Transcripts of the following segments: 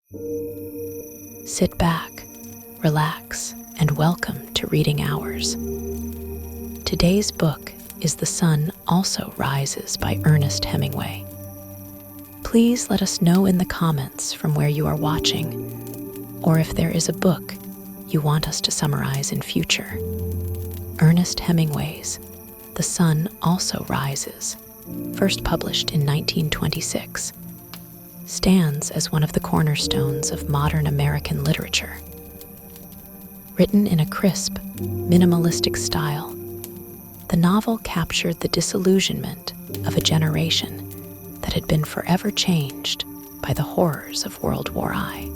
Sit back, relax, and welcome to Reading Hours. Today's book is The Sun Also Rises by Ernest Hemingway. Please let us know in the comments from where you are watching, or if there is a book you want us to summarize in future. Ernest Hemingway's The Sun Also Rises, first published in 1926, stands as one of the cornerstones of modern American literature. Written in a crisp, minimalistic style, the novel captured the disillusionment of a generation that had been forever changed by the horrors of World War I.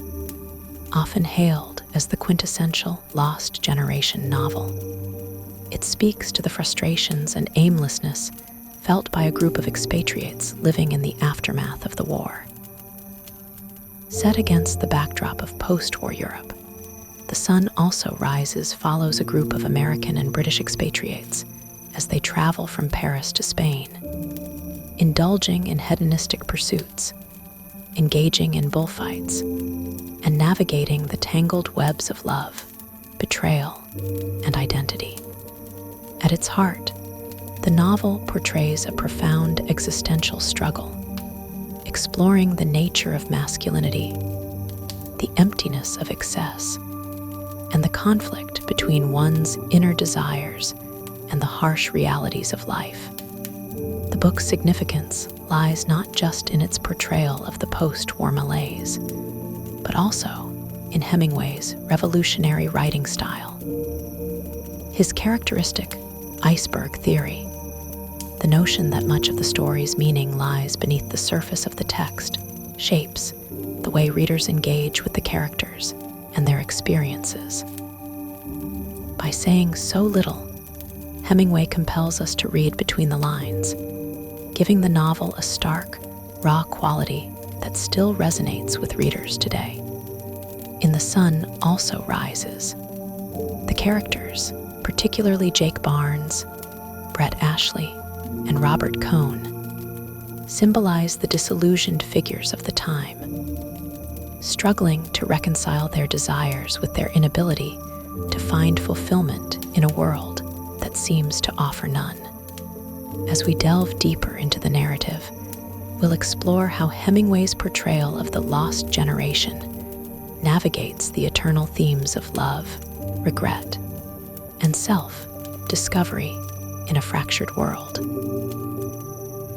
Often hailed as the quintessential Lost Generation novel, it speaks to the frustrations and aimlessness felt by a group of expatriates living in the aftermath of the war. Set against the backdrop of post-war Europe, The Sun Also Rises follows a group of American and British expatriates as they travel from Paris to Spain, indulging in hedonistic pursuits, engaging in bullfights, and navigating the tangled webs of love, betrayal, and identity. At its heart, the novel portrays a profound existential struggle, exploring the nature of masculinity, the emptiness of excess, and the conflict between one's inner desires and the harsh realities of life. The book's significance lies not just in its portrayal of the post-war malaise, but also in Hemingway's revolutionary writing style. His characteristic iceberg theory, the notion that much of the story's meaning lies beneath the surface of the text, shapes the way readers engage with the characters and their experiences. By saying so little, Hemingway compels us to read between the lines, giving the novel a stark, raw quality that still resonates with readers today. In The Sun Also Rises, the characters, particularly Jake Barnes, Brett Ashley, and Robert Cohn, symbolize the disillusioned figures of the time, struggling to reconcile their desires with their inability to find fulfillment in a world that seems to offer none. As we delve deeper into the narrative, we'll explore how Hemingway's portrayal of the lost generation navigates the eternal themes of love, regret, and self-discovery in a fractured world.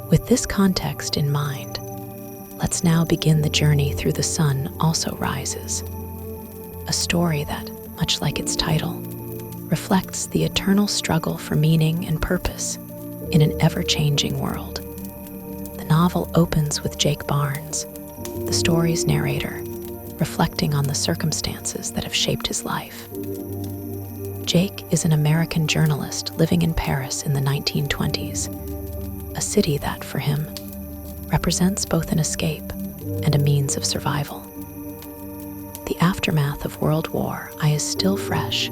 With this context in mind, let's now begin the journey through The Sun Also Rises, a story that, much like its title, reflects the eternal struggle for meaning and purpose in an ever-changing world. The novel opens with Jake Barnes, the story's narrator, reflecting on the circumstances that have shaped his life. Jake is an American journalist living in Paris in the 1920s, a city that, for him, represents both an escape and a means of survival. The aftermath of World War I is still fresh,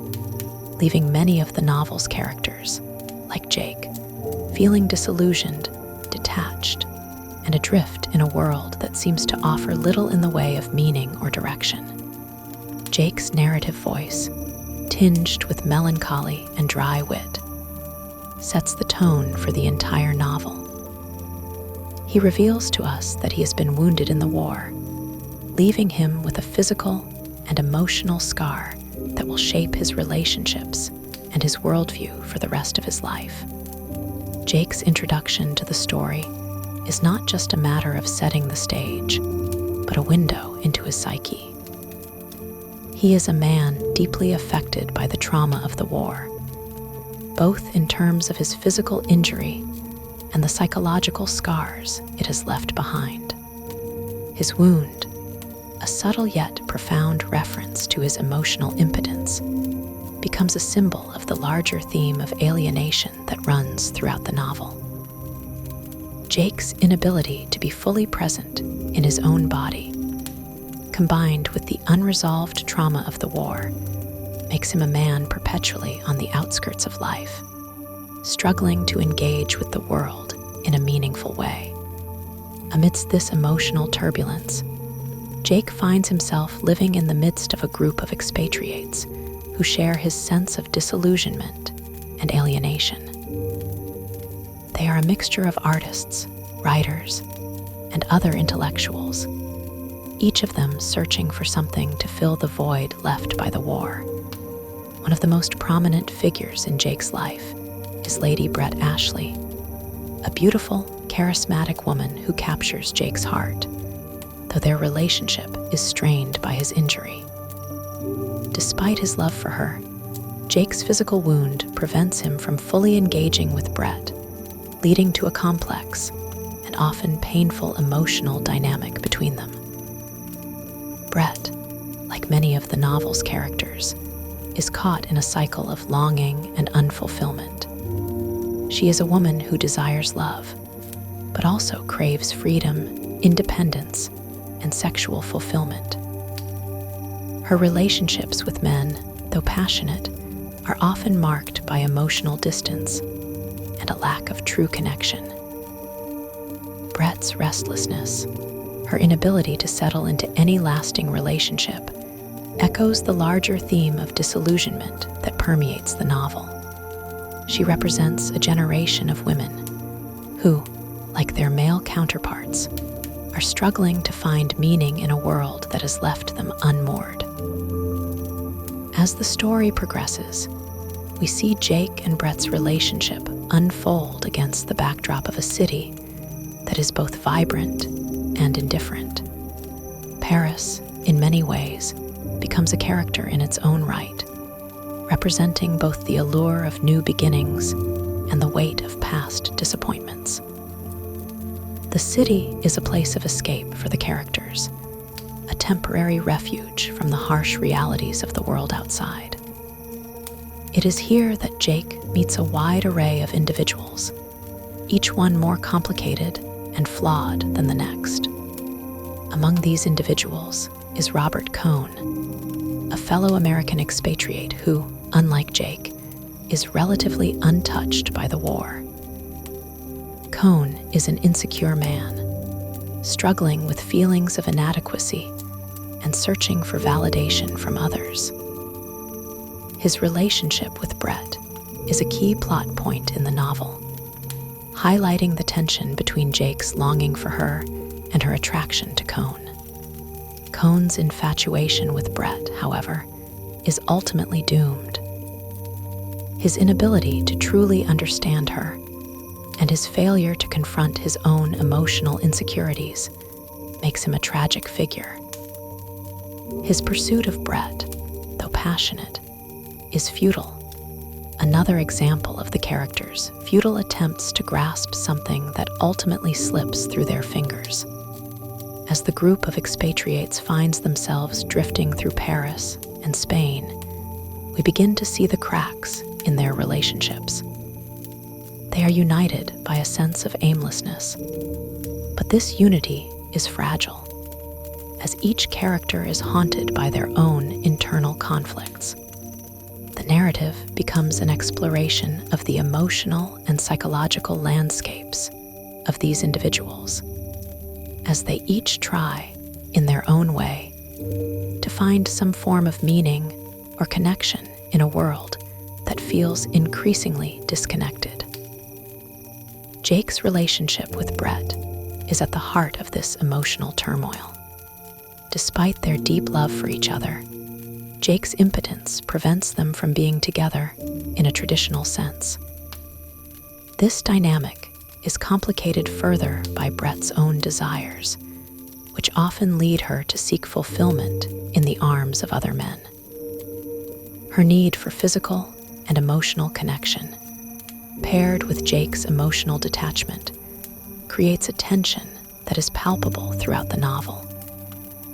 leaving many of the novel's characters, like Jake, feeling disillusioned, detached, and adrift in a world that seems to offer little in the way of meaning or direction. Jake's narrative voice, tinged with melancholy and dry wit, sets the tone for the entire novel. He reveals to us that he has been wounded in the war, leaving him with a physical and emotional scar that will shape his relationships and his worldview for the rest of his life. Jake's introduction to the story is not just a matter of setting the stage, but a window into his psyche. He is a man deeply affected by the trauma of the war, both in terms of his physical injury and the psychological scars it has left behind. His wound, a subtle yet profound reference to his emotional impotence, becomes a symbol of the larger theme of alienation that runs throughout the novel. Jake's inability to be fully present in his own body, combined with the unresolved trauma of the war, makes him a man perpetually on the outskirts of life, struggling to engage with the world in a meaningful way. Amidst this emotional turbulence, Jake finds himself living in the midst of a group of expatriates who share his sense of disillusionment and alienation. They are a mixture of artists, writers, and other intellectuals, each of them searching for something to fill the void left by the war. One of the most prominent figures in Jake's life is Lady Brett Ashley, a beautiful, charismatic woman who captures Jake's heart, though their relationship is strained by his injury. Despite his love for her, Jake's physical wound prevents him from fully engaging with Brett, leading to a complex and often painful emotional dynamic between them. Brett, like many of the novel's characters, is caught in a cycle of longing and unfulfillment. She is a woman who desires love, but also craves freedom, independence, and sexual fulfillment. Her relationships with men, though passionate, are often marked by emotional distance and a lack of true connection. Brett's restlessness, her inability to settle into any lasting relationship, echoes the larger theme of disillusionment that permeates the novel. She represents a generation of women who, like their male counterparts, are struggling to find meaning in a world that has left them unmoored. As the story progresses, we see Jake and Brett's relationship unfold against the backdrop of a city that is both vibrant and indifferent. Paris, in many ways, becomes a character in its own right, representing both the allure of new beginnings and the weight of past disappointments. The city is a place of escape for the characters, a temporary refuge from the harsh realities of the world outside. It is here that Jake meets a wide array of individuals, each one more complicated and flawed than the next. Among these individuals is Robert Cohn, a fellow American expatriate who, unlike Jake, is relatively untouched by the war. Cohn is an insecure man, struggling with feelings of inadequacy and searching for validation from others. His relationship with Brett is a key plot point in the novel, highlighting the tension between Jake's longing for her and her attraction to Cohn. Cohn's infatuation with Brett, however, is ultimately doomed. His inability to truly understand her and his failure to confront his own emotional insecurities makes him a tragic figure. His pursuit of Brett, though passionate, is futile, another example of the characters' futile attempts to grasp something that ultimately slips through their fingers. As the group of expatriates finds themselves drifting through Paris and Spain, we begin to see the cracks in their relationships. They are united by a sense of aimlessness, but this unity is fragile, as each character is haunted by their own internal conflicts. The narrative becomes an exploration of the emotional and psychological landscapes of these individuals, as they each try, in their own way, to find some form of meaning or connection in a world that feels increasingly disconnected. Jake's relationship with Brett is at the heart of this emotional turmoil. Despite their deep love for each other, Jake's impotence prevents them from being together in a traditional sense. This dynamic is complicated further by Brett's own desires, which often lead her to seek fulfillment in the arms of other men. Her need for physical and emotional connection, paired with Jake's emotional detachment, creates a tension that is palpable throughout the novel.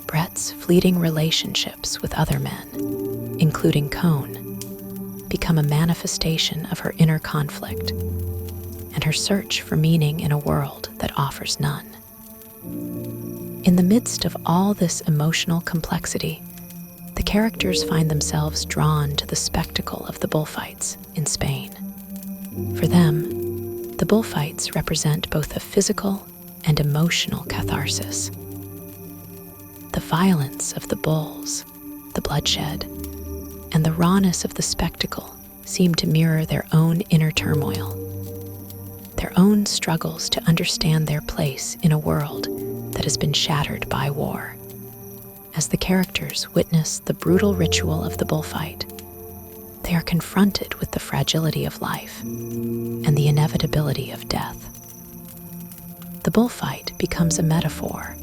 Brett's fleeting relationships with other men, including Cohn, become a manifestation of her inner conflict and her search for meaning in a world that offers none. In the midst of all this emotional complexity, the characters find themselves drawn to the spectacle of the bullfights in Spain. For them, the bullfights represent both a physical and emotional catharsis. The violence of the bulls, the bloodshed, and the rawness of the spectacle seem to mirror their own inner turmoil, their own struggles to understand their place in a world that has been shattered by war. As the characters witness the brutal ritual of the bullfight, they are confronted with the fragility of life and the inevitability of death. The bullfight becomes a metaphor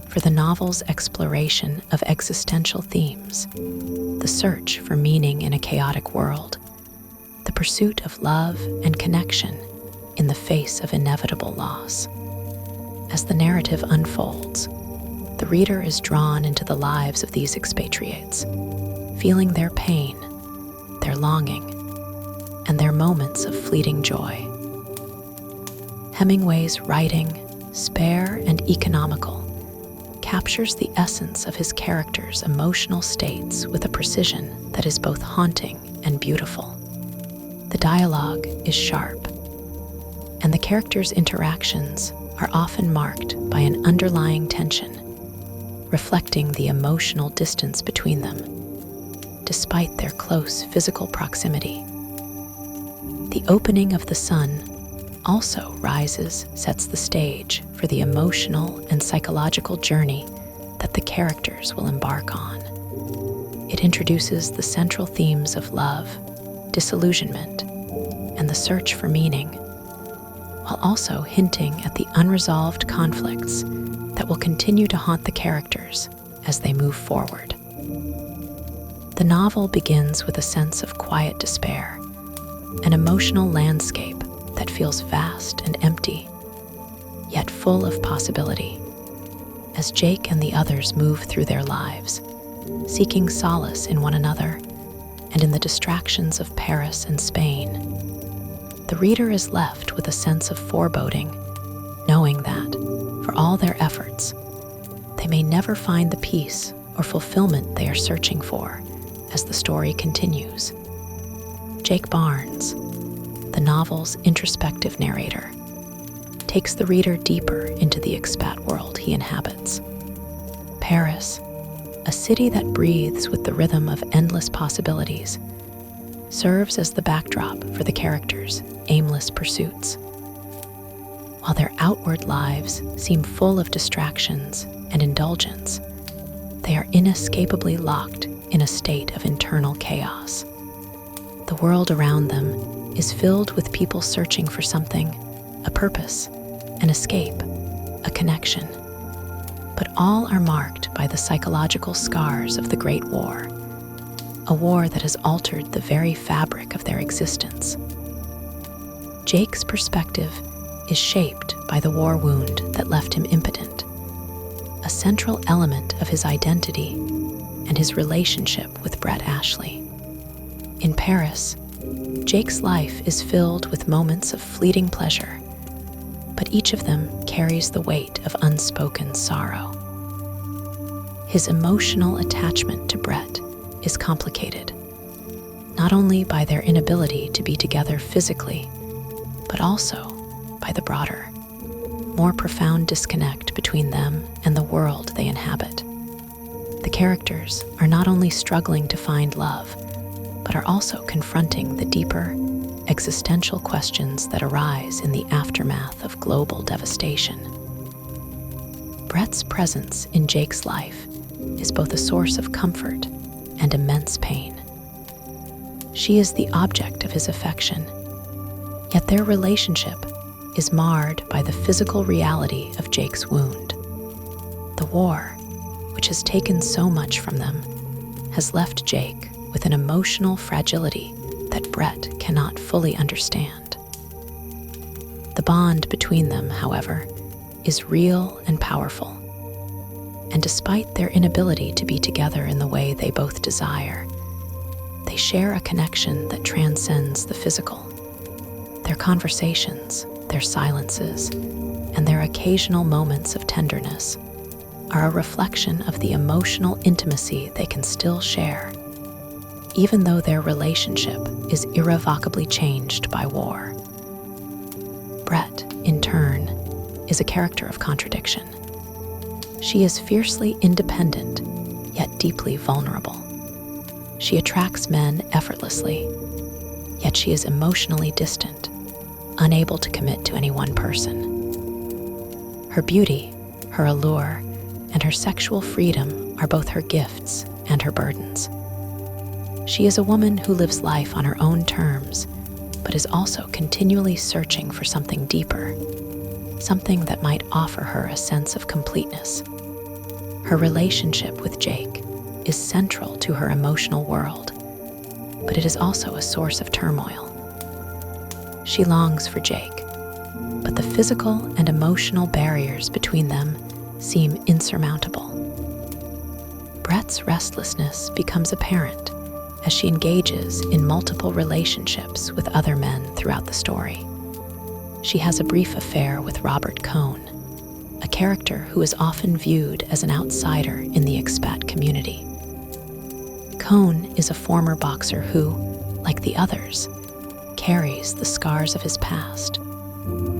for the novel's exploration of existential themes, the search for meaning in a chaotic world, the pursuit of love and connection in the face of inevitable loss. As the narrative unfolds, the reader is drawn into the lives of these expatriates, feeling their pain, their longing, and their moments of fleeting joy. Hemingway's writing, spare and economical, captures the essence of his characters' emotional states with a precision that is both haunting and beautiful. The dialogue is sharp, and the characters' interactions are often marked by an underlying tension, reflecting the emotional distance between them, despite their close physical proximity. The opening of The Sun Also Rises sets the stage for the emotional and psychological journey that the characters will embark on. It introduces the central themes of love, disillusionment, and the search for meaning, while also hinting at the unresolved conflicts that will continue to haunt the characters as they move forward. The novel begins with a sense of quiet despair, an emotional landscape that feels vast and empty, yet full of possibility, as Jake and the others move through their lives, seeking solace in one another and in the distractions of Paris and Spain. The reader is left with a sense of foreboding, knowing that, for all their efforts, they may never find the peace or fulfillment they are searching for as the story continues. Jake Barnes, the novel's introspective narrator, takes the reader deeper into the expat world he inhabits. Paris, a city that breathes with the rhythm of endless possibilities, serves as the backdrop for the characters' aimless pursuits. While their outward lives seem full of distractions and indulgence, they are inescapably locked in a state of internal chaos. The world around them is filled with people searching for something, a purpose, an escape, a connection. But all are marked by the psychological scars of the Great War, a war that has altered the very fabric of their existence. Jake's perspective is shaped by the war wound that left him impotent, a central element of his identity and his relationship with Brett Ashley. In Paris, Jake's life is filled with moments of fleeting pleasure, but each of them carries the weight of unspoken sorrow. His emotional attachment to Brett is complicated, not only by their inability to be together physically, but also by the broader, more profound disconnect between them and the world they inhabit. The characters are not only struggling to find love, but are also confronting the deeper, existential questions that arise in the aftermath of global devastation. Brett's presence in Jake's life is both a source of comfort and immense pain. She is the object of his affection, yet their relationship is marred by the physical reality of Jake's wound. The war, which has taken so much from them, has left Jake with an emotional fragility that Brett cannot fully understand. The bond between them, however, is real and powerful, and despite their inability to be together in the way they both desire, they share a connection that transcends the physical. Their conversations, their silences, and their occasional moments of tenderness are a reflection of the emotional intimacy they can still share, even though their relationship is irrevocably changed by war. Brett, in turn, is a character of contradiction. She is fiercely independent, yet deeply vulnerable. She attracts men effortlessly, yet she is emotionally distant, unable to commit to any one person. Her beauty, her allure, and her sexual freedom are both her gifts and her burdens. She is a woman who lives life on her own terms, but is also continually searching for something deeper, something that might offer her a sense of completeness. Her relationship with Jake is central to her emotional world, but it is also a source of turmoil. She longs for Jake, but the physical and emotional barriers between them seem insurmountable. Brett's restlessness becomes apparent as she engages in multiple relationships with other men throughout the story. She has a brief affair with Robert Cohn, a character who is often viewed as an outsider in the expat community. Cohn is a former boxer who, like the others, carries the scars of his past,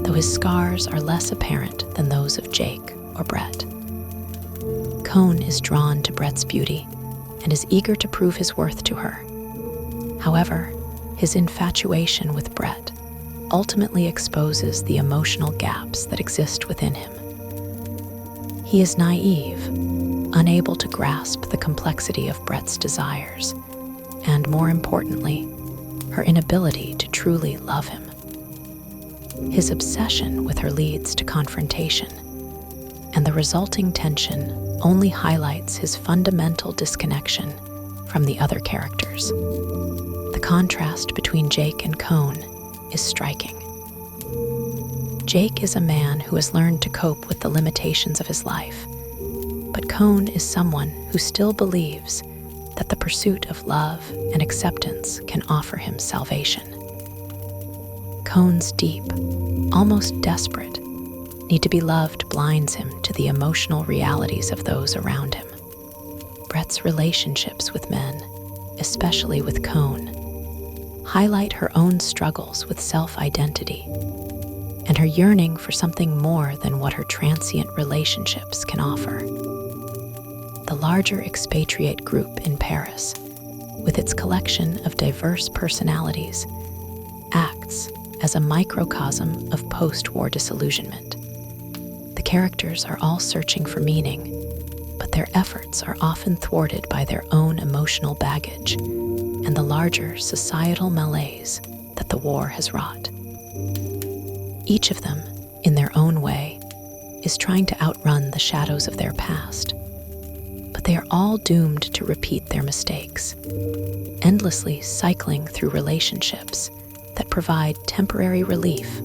though his scars are less apparent than those of Jake or Brett. Cohn is drawn to Brett's beauty and is eager to prove his worth to her. However, his infatuation with Brett ultimately exposes the emotional gaps that exist within him. He is naive, unable to grasp the complexity of Brett's desires, and more importantly, her inability to truly love him. His obsession with her leads to confrontation, and the resulting tension only highlights his fundamental disconnection from the other characters. The contrast between Jake and Cohn is striking. Jake is a man who has learned to cope with the limitations of his life, but Cohn is someone who still believes that the pursuit of love and acceptance can offer him salvation. Cohn's deep, almost desperate, need to be loved blinds him to the emotional realities of those around him. Brett's relationships with men, especially with Cohn, highlight her own struggles with self-identity and her yearning for something more than what her transient relationships can offer. The larger expatriate group in Paris, with its collection of diverse personalities, acts as a microcosm of post-war disillusionment. The characters are all searching for meaning, but their efforts are often thwarted by their own emotional baggage and the larger societal malaise that the war has wrought. Each of them, in their own way, is trying to outrun the shadows of their past, but they are all doomed to repeat their mistakes, endlessly cycling through relationships that provide temporary relief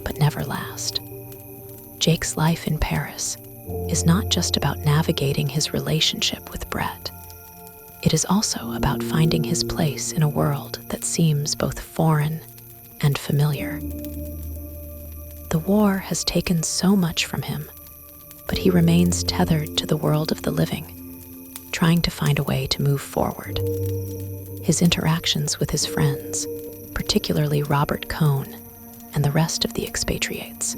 but never last. Jake's life in Paris is not just about navigating his relationship with Brett. It is also about finding his place in a world that seems both foreign and familiar. The war has taken so much from him, but he remains tethered to the world of the living, trying to find a way to move forward. His interactions with his friends, particularly Robert Cohn and the rest of the expatriates,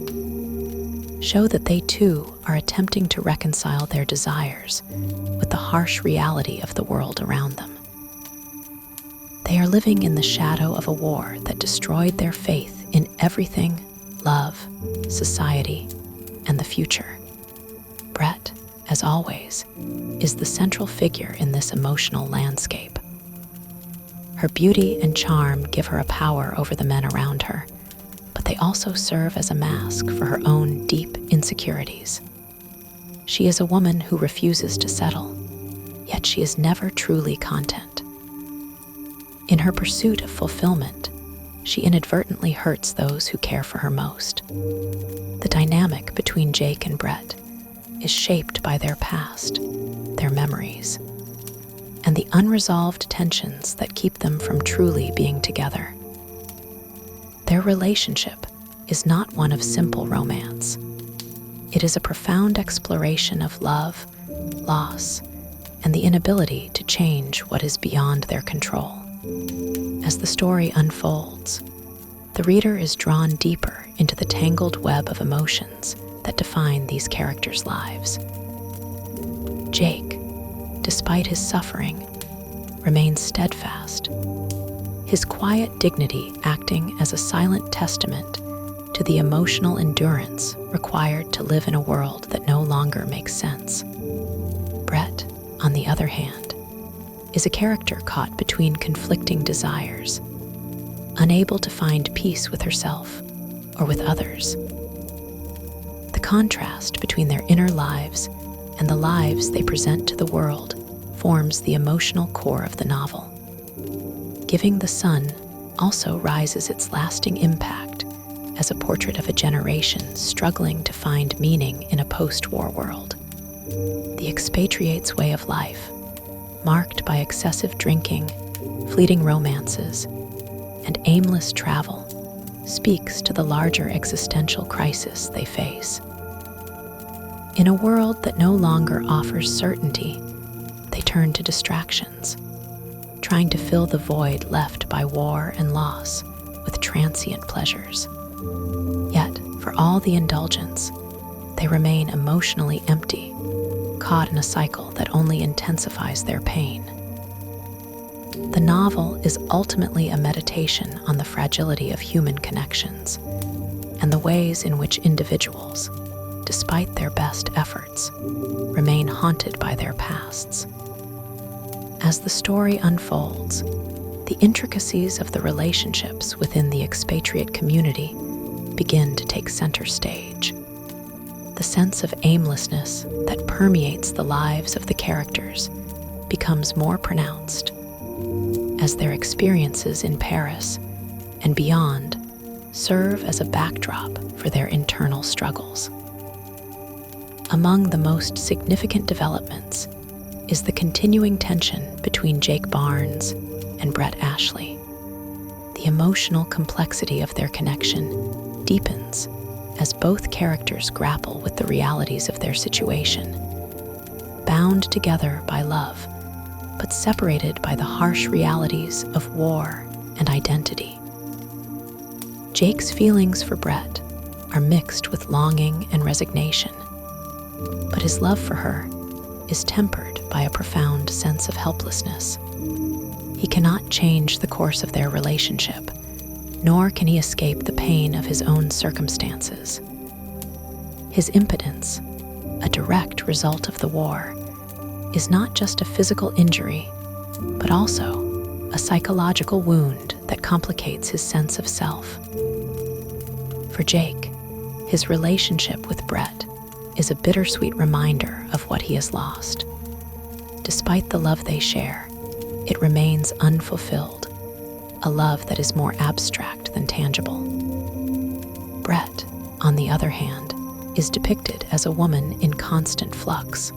show that they too are attempting to reconcile their desires with the harsh reality of the world around them. They are living in the shadow of a war that destroyed their faith in everything: love, society, and the future. Brett, as always, is the central figure in this emotional landscape. Her beauty and charm give her a power over the men around her, but they also serve as a mask for her own deep insecurities. She is a woman who refuses to settle, yet she is never truly content. In her pursuit of fulfillment, she inadvertently hurts those who care for her most. The dynamic between Jake and Brett is shaped by their past, their memories, and the unresolved tensions that keep them from truly being together. Their relationship is not one of simple romance. It is a profound exploration of love, loss, and the inability to change what is beyond their control. As the story unfolds, the reader is drawn deeper into the tangled web of emotions that define these characters' lives. Jake, despite his suffering, remains steadfast, his quiet dignity acting as a silent testament to the emotional endurance required to live in a world that no longer makes sense. Brett, on the other hand, is a character caught between conflicting desires, unable to find peace with herself or with others. The contrast between their inner lives and the lives they present to the world forms the emotional core of the novel. Giving the Sun also rises its lasting impact as a portrait of a generation struggling to find meaning in a post-war world. The expatriate's way of life, marked by excessive drinking, fleeting romances, and aimless travel, speaks to the larger existential crisis they face. In a world that no longer offers certainty, they turn to distractions, trying to fill the void left by war and loss with transient pleasures. Yet, for all the indulgence, they remain emotionally empty, caught in a cycle that only intensifies their pain. The novel is ultimately a meditation on the fragility of human connections and the ways in which individuals, despite their best efforts, remain haunted by their pasts. As the story unfolds, the intricacies of the relationships within the expatriate community begin to take center stage. The sense of aimlessness that permeates the lives of the characters becomes more pronounced as their experiences in Paris and beyond serve as a backdrop for their internal struggles. Among the most significant developments is the continuing tension between Jake Barnes and Brett Ashley. The emotional complexity of their connection deepens as both characters grapple with the realities of their situation, bound together by love, but separated by the harsh realities of war and identity. Jake's feelings for Brett are mixed with longing and resignation, but his love for her is tempered by a profound sense of helplessness. He cannot change the course of their relationship, nor can he escape the pain of his own circumstances. His impotence, a direct result of the war, is not just a physical injury, but also a psychological wound that complicates his sense of self. For Jake, his relationship with Brett is a bittersweet reminder of what he has lost. Despite the love they share, it remains unfulfilled, a love that is more abstract than tangible. Brett, on the other hand, is depicted as a woman in constant flux.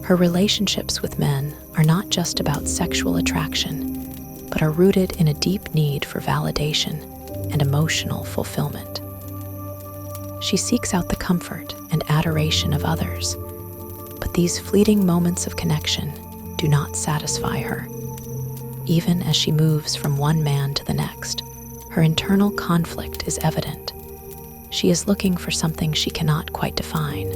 Her relationships with men are not just about sexual attraction, but are rooted in a deep need for validation and emotional fulfillment. She seeks out the comfort and adoration of others, but these fleeting moments of connection do not satisfy her. Even as she moves from one man to the next, her internal conflict is evident. She is looking for something she cannot quite define,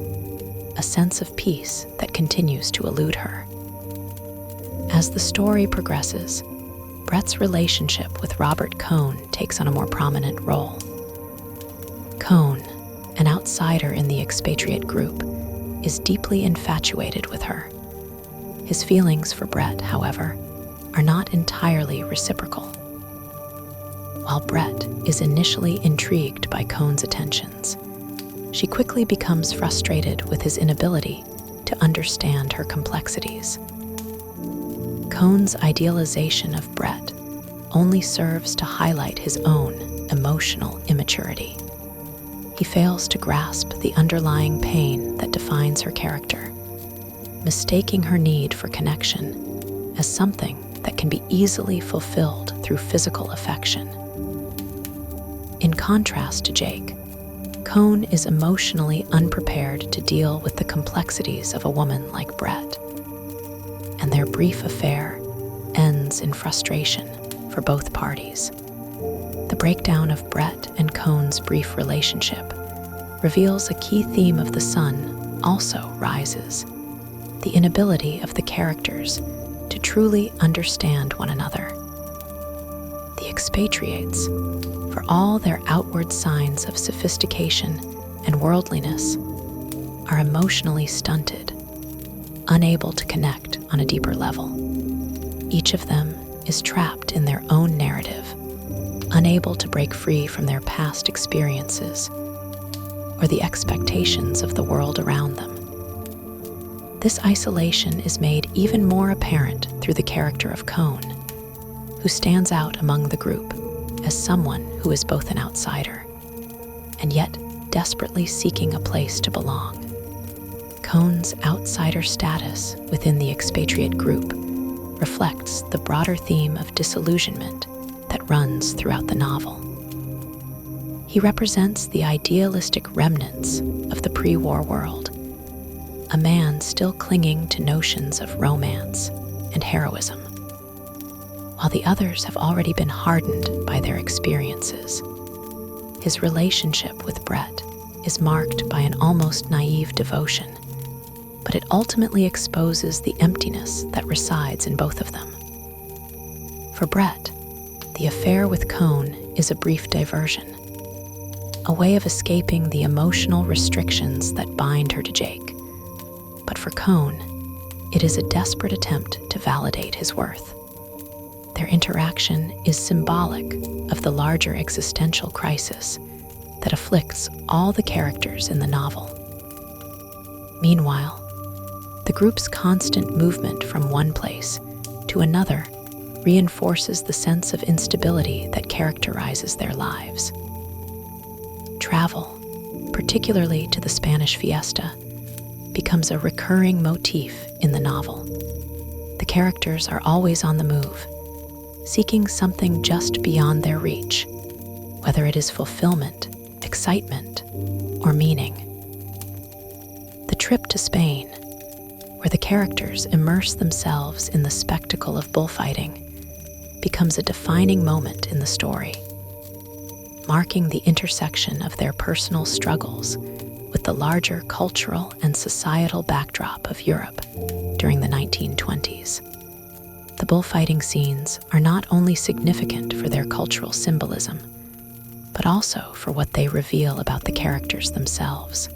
a sense of peace that continues to elude her. As the story progresses, Brett's relationship with Robert Cohn takes on a more prominent role. Cohn, an outsider in the expatriate group, is deeply infatuated with her. His feelings for Brett, however, are not entirely reciprocal. While Brett is initially intrigued by Cohn's attentions, she quickly becomes frustrated with his inability to understand her complexities. Cohn's idealization of Brett only serves to highlight his own emotional immaturity. He fails to grasp the underlying pain that defines her character, mistaking her need for connection as something that can be easily fulfilled through physical affection. In contrast to Jake, Cohn is emotionally unprepared to deal with the complexities of a woman like Brett, and their brief affair ends in frustration for both parties. The breakdown of Brett and Cohn's brief relationship reveals a key theme of The Sun also rises: the inability of the characters to truly understand one another. The expatriates, for all their outward signs of sophistication and worldliness, are emotionally stunted, unable to connect on a deeper level. Each of them is trapped in their own narrative, unable to break free from their past experiences or the expectations of the world around them. This isolation is made even more apparent through the character of Cone, who stands out among the group as someone who is both an outsider and yet desperately seeking a place to belong. Cone's outsider status within the expatriate group reflects the broader theme of disillusionment that runs throughout the novel. He represents the idealistic remnants of the pre-war world, a man still clinging to notions of romance and heroism, while the others have already been hardened by their experiences. His relationship with Brett is marked by an almost naive devotion, but it ultimately exposes the emptiness that resides in both of them. For Brett, the affair with Cone is a brief diversion, a way of escaping the emotional restrictions that bind her to Jake. But for Cone, it is a desperate attempt to validate his worth. Their interaction is symbolic of the larger existential crisis that afflicts all the characters in the novel. Meanwhile, the group's constant movement from one place to another reinforces the sense of instability that characterizes their lives. Travel, particularly to the Spanish fiesta, becomes a recurring motif in the novel. The characters are always on the move, seeking something just beyond their reach, whether it is fulfillment, excitement, or meaning. The trip to Spain, where the characters immerse themselves in the spectacle of bullfighting, becomes a defining moment in the story, marking the intersection of their personal struggles with the larger cultural and societal backdrop of Europe during the 1920s. The bullfighting scenes are not only significant for their cultural symbolism, but also for what they reveal about the characters themselves.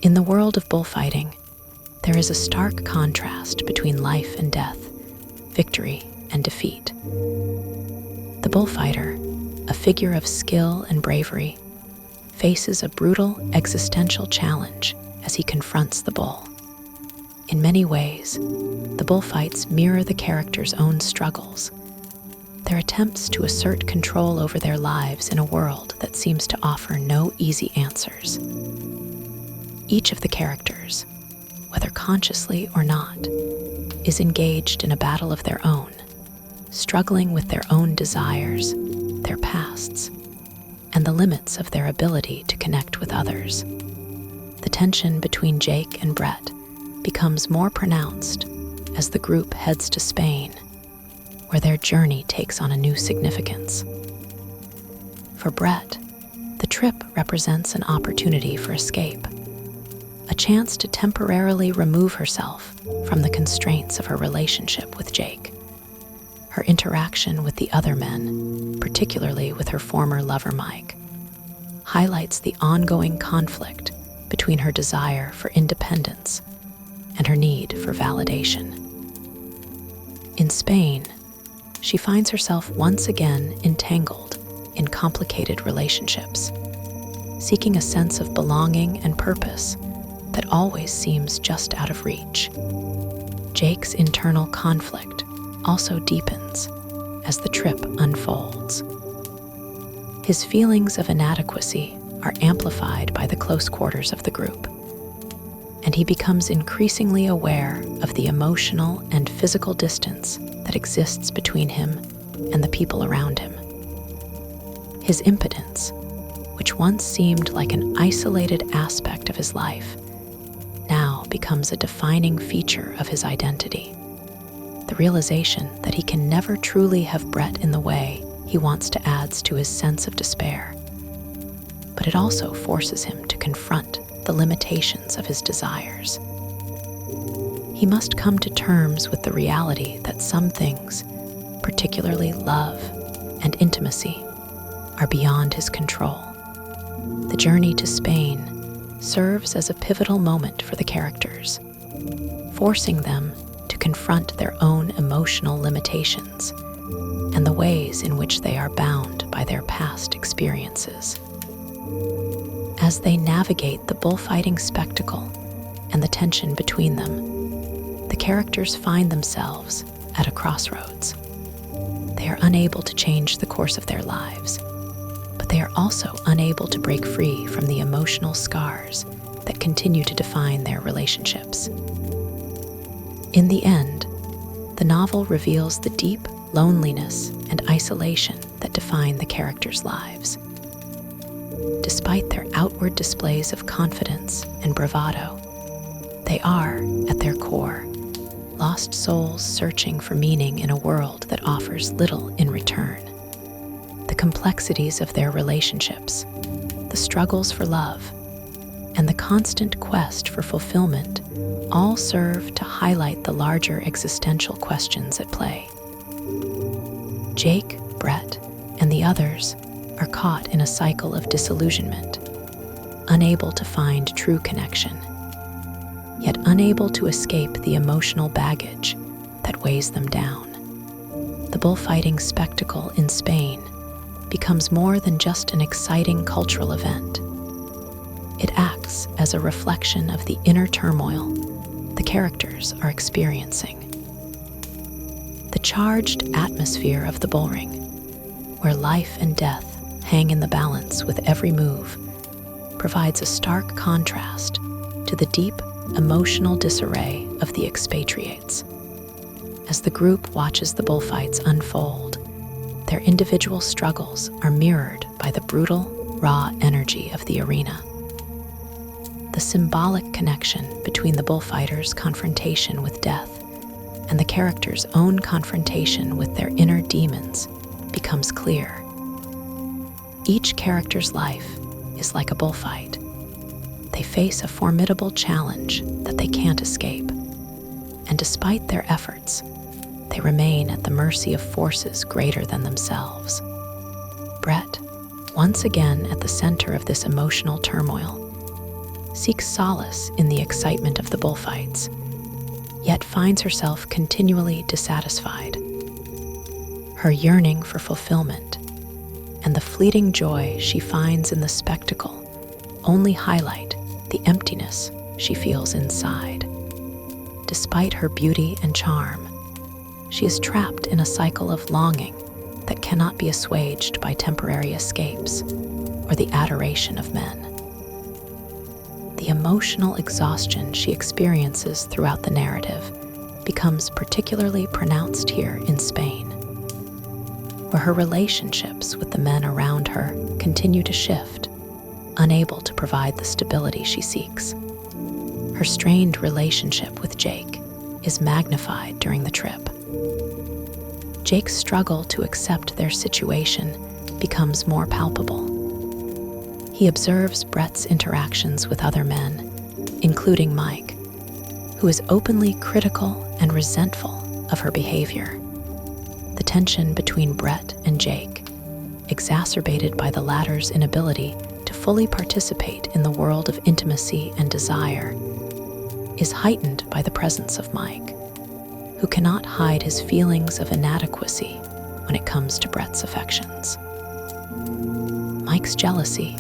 In the world of bullfighting, there is a stark contrast between life and death, victory and defeat. The bullfighter, a figure of skill and bravery, faces a brutal existential challenge as he confronts the bull. In many ways, the bullfights mirror the characters' own struggles, their attempts to assert control over their lives in a world that seems to offer no easy answers. Each of the characters, whether consciously or not, is engaged in a battle of their own, struggling with their own desires, their pasts, and the limits of their ability to connect with others. The tension between Jake and Brett becomes more pronounced as the group heads to Spain, where their journey takes on a new significance. For Brett, the trip represents an opportunity for escape, a chance to temporarily remove herself from the constraints of her relationship with Jake. Her interaction with the other men, particularly with her former lover Mike, highlights the ongoing conflict between her desire for independence and her need for validation. In Spain, she finds herself once again entangled in complicated relationships, seeking a sense of belonging and purpose that always seems just out of reach. Jake's internal conflict also deepens as the trip unfolds. His feelings of inadequacy are amplified by the close quarters of the group, and he becomes increasingly aware of the emotional and physical distance that exists between him and the people around him. His impotence, which once seemed like an isolated aspect of his life, now becomes a defining feature of his identity. The realization that he can never truly have Brett in the way he wants to adds to his sense of despair, but it also forces him to confront the limitations of his desires. he must come to terms with the reality that some things, particularly love and intimacy, are beyond his control. The journey to Spain serves as a pivotal moment for the characters, forcing them to confront their own emotional limitations and the ways in which they are bound by their past experiences. As they navigate the bullfighting spectacle and the tension between them, the characters find themselves at a crossroads. They are unable to change the course of their lives, but they are also unable to break free from the emotional scars that continue to define their relationships. In the end, the novel reveals the deep loneliness and isolation that define the characters' lives. Despite their outward displays of confidence and bravado, they are, at their core, lost souls searching for meaning in a world that offers little in return. The complexities of their relationships, the struggles for love, and the constant quest for fulfillment all serve to highlight the larger existential questions at play. Jake, Brett, and the others are caught in a cycle of disillusionment, unable to find true connection, yet unable to escape the emotional baggage that weighs them down. The bullfighting spectacle in Spain becomes more than just an exciting cultural event. It acts as a reflection of the inner turmoil the characters are experiencing. The charged atmosphere of the bullring, where life and death hang in the balance with every move, provides a stark contrast to the deep emotional disarray of the expatriates. As the group watches the bullfights unfold, their individual struggles are mirrored by the brutal, raw energy of the arena. The symbolic connection between the bullfighters' confrontation with death and the characters' own confrontation with their inner demons becomes clear. Each character's life is like a bullfight. They face a formidable challenge that they can't escape, and despite their efforts, they remain at the mercy of forces greater than themselves. Brett, once again at the center of this emotional turmoil, seeks solace in the excitement of the bullfights, yet finds herself continually dissatisfied. Her yearning for fulfillment and the fleeting joy she finds in the spectacle only highlight the emptiness she feels inside. Despite her beauty and charm, she is trapped in a cycle of longing that cannot be assuaged by temporary escapes or the adoration of men. The emotional exhaustion she experiences throughout the narrative becomes particularly pronounced here in Spain, where her relationships with the men around her continue to shift, unable to provide the stability she seeks. Her strained relationship with Jake is magnified during the trip. Jake's struggle to accept their situation becomes more palpable. He observes Brett's interactions with other men, including Mike, who is openly critical and resentful of her behavior. The tension between Brett and Jake, exacerbated by the latter's inability to fully participate in the world of intimacy and desire, is heightened by the presence of Mike, who cannot hide his feelings of inadequacy when it comes to Brett's affections. Mike's jealousy,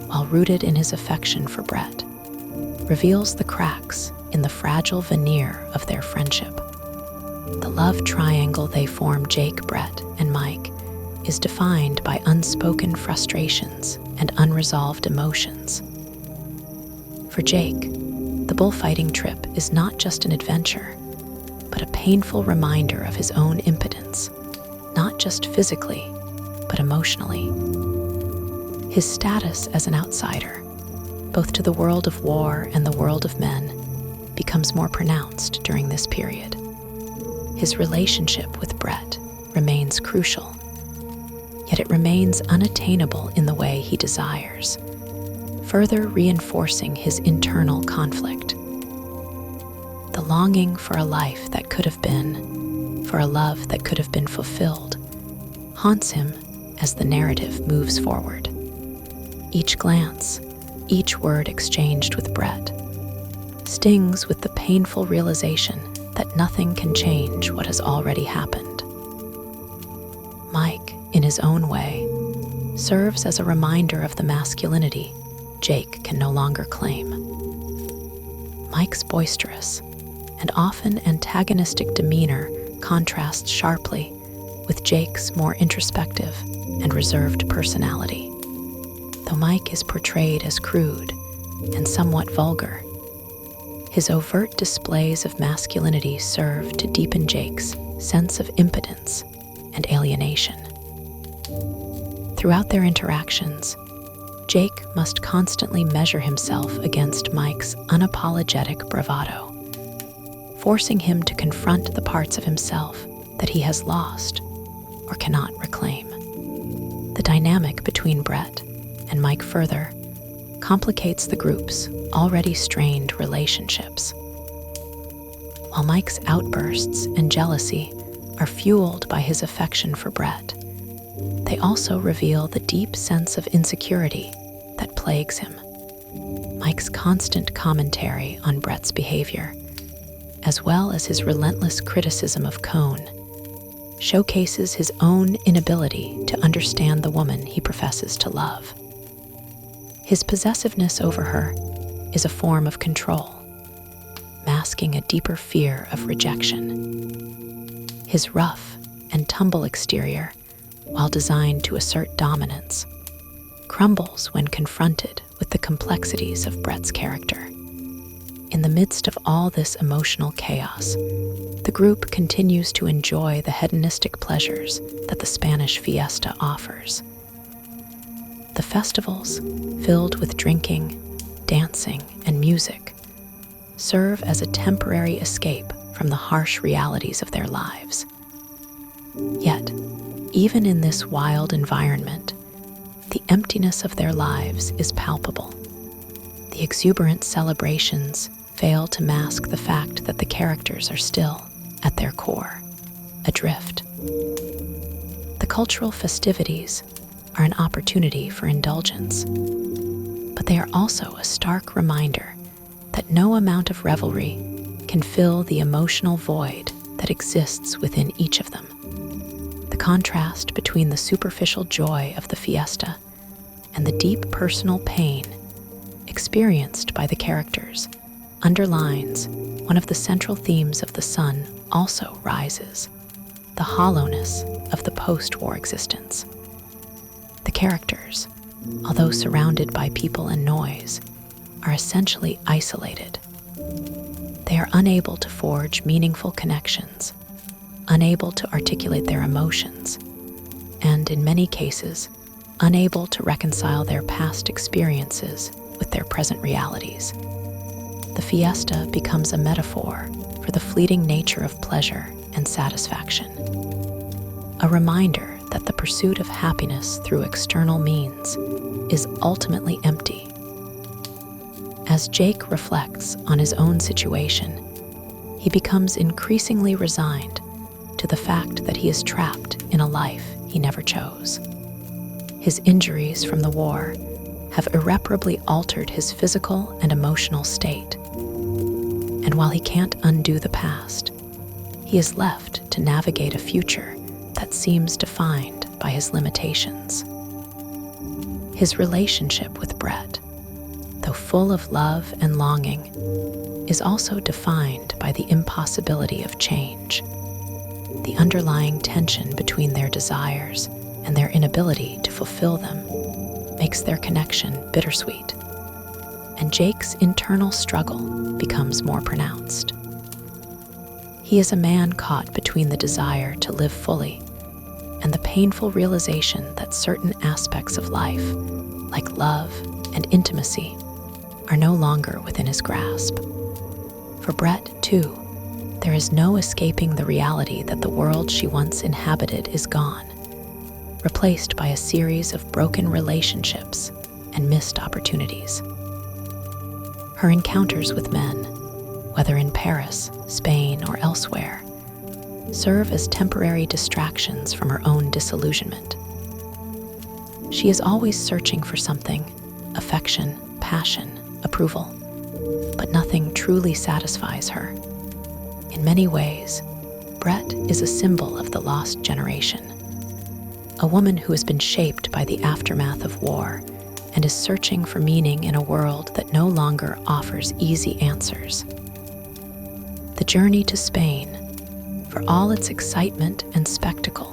while rooted in his affection for Brett, reveals the cracks in the fragile veneer of their friendship. The love triangle they form, Jake, Brett, and Mike, is defined by unspoken frustrations and unresolved emotions. For Jake, the bullfighting trip is not just an adventure, but a painful reminder of his own impotence, not just physically, but emotionally. His status as an outsider, both to the world of war and the world of men, becomes more pronounced during this period. His relationship with Brett remains crucial, yet it remains unattainable in the way he desires, further reinforcing his internal conflict. The longing for a life that could have been, for a love that could have been fulfilled, haunts him as the narrative moves forward. Each glance, each word exchanged with Brett, stings with the painful realization that nothing can change what has already happened. Mike, in his own way, serves as a reminder of the masculinity Jake can no longer claim. Mike's boisterous and often antagonistic demeanor contrasts sharply with Jake's more introspective and reserved personality. Though Mike is portrayed as crude and somewhat vulgar, his overt displays of masculinity serve to deepen Jake's sense of impotence and alienation. Throughout their interactions, Jake must constantly measure himself against Mike's unapologetic bravado, forcing him to confront the parts of himself that he has lost or cannot reclaim. The dynamic between Brett and Mike further complicates the group's already strained relationships. While Mike's outbursts and jealousy are fueled by his affection for Brett, they also reveal the deep sense of insecurity that plagues him. Mike's constant commentary on Brett's behavior, as well as his relentless criticism of Cone, showcases his own inability to understand the woman he professes to love. His possessiveness over her is a form of control, masking a deeper fear of rejection. His rough and tumble exterior, while designed to assert dominance, crumbles when confronted with the complexities of Brett's character. In the midst of all this emotional chaos, the group continues to enjoy the hedonistic pleasures that the Spanish fiesta offers. The festivals, filled with drinking, dancing, and music, serve as a temporary escape from the harsh realities of their lives. Yet, even in this wild environment, the emptiness of their lives is palpable. The exuberant celebrations fail to mask the fact that the characters are still, at their core, adrift. The cultural festivities are an opportunity for indulgence, but they are also a stark reminder that no amount of revelry can fill the emotional void that exists within each of them. The contrast between the superficial joy of the fiesta and the deep personal pain experienced by the characters underlines one of the central themes of The Sun Also Rises, the hollowness of the post-war existence. The characters, although surrounded by people and noise, are essentially isolated. They are unable to forge meaningful connections, unable to articulate their emotions, and in many cases, unable to reconcile their past experiences with their present realities. The fiesta becomes a metaphor for the fleeting nature of pleasure and satisfaction, a reminder that the pursuit of happiness through external means is ultimately empty. As Jake reflects on his own situation, he becomes increasingly resigned to the fact that he is trapped in a life he never chose. His injuries from the war have irreparably altered his physical and emotional state. And while he can't undo the past, he is left to navigate a future that seems defined by his limitations. His relationship with Brett, though full of love and longing, is also defined by the impossibility of change. The underlying tension between their desires and their inability to fulfill them makes their connection bittersweet, and Jake's internal struggle becomes more pronounced. He is a man caught between the desire to live fully and the painful realization that certain aspects of life, like love and intimacy, are no longer within his grasp. For Brett, too, there is no escaping the reality that the world she once inhabited is gone, replaced by a series of broken relationships and missed opportunities. Her encounters with men, whether in Paris, Spain, or elsewhere, serve as temporary distractions from her own disillusionment. She is always searching for something: affection, passion, approval, but nothing truly satisfies her. In many ways, Brett is a symbol of the lost generation, a woman who has been shaped by the aftermath of war and is searching for meaning in a world that no longer offers easy answers. The journey to Spain, for all its excitement and spectacle,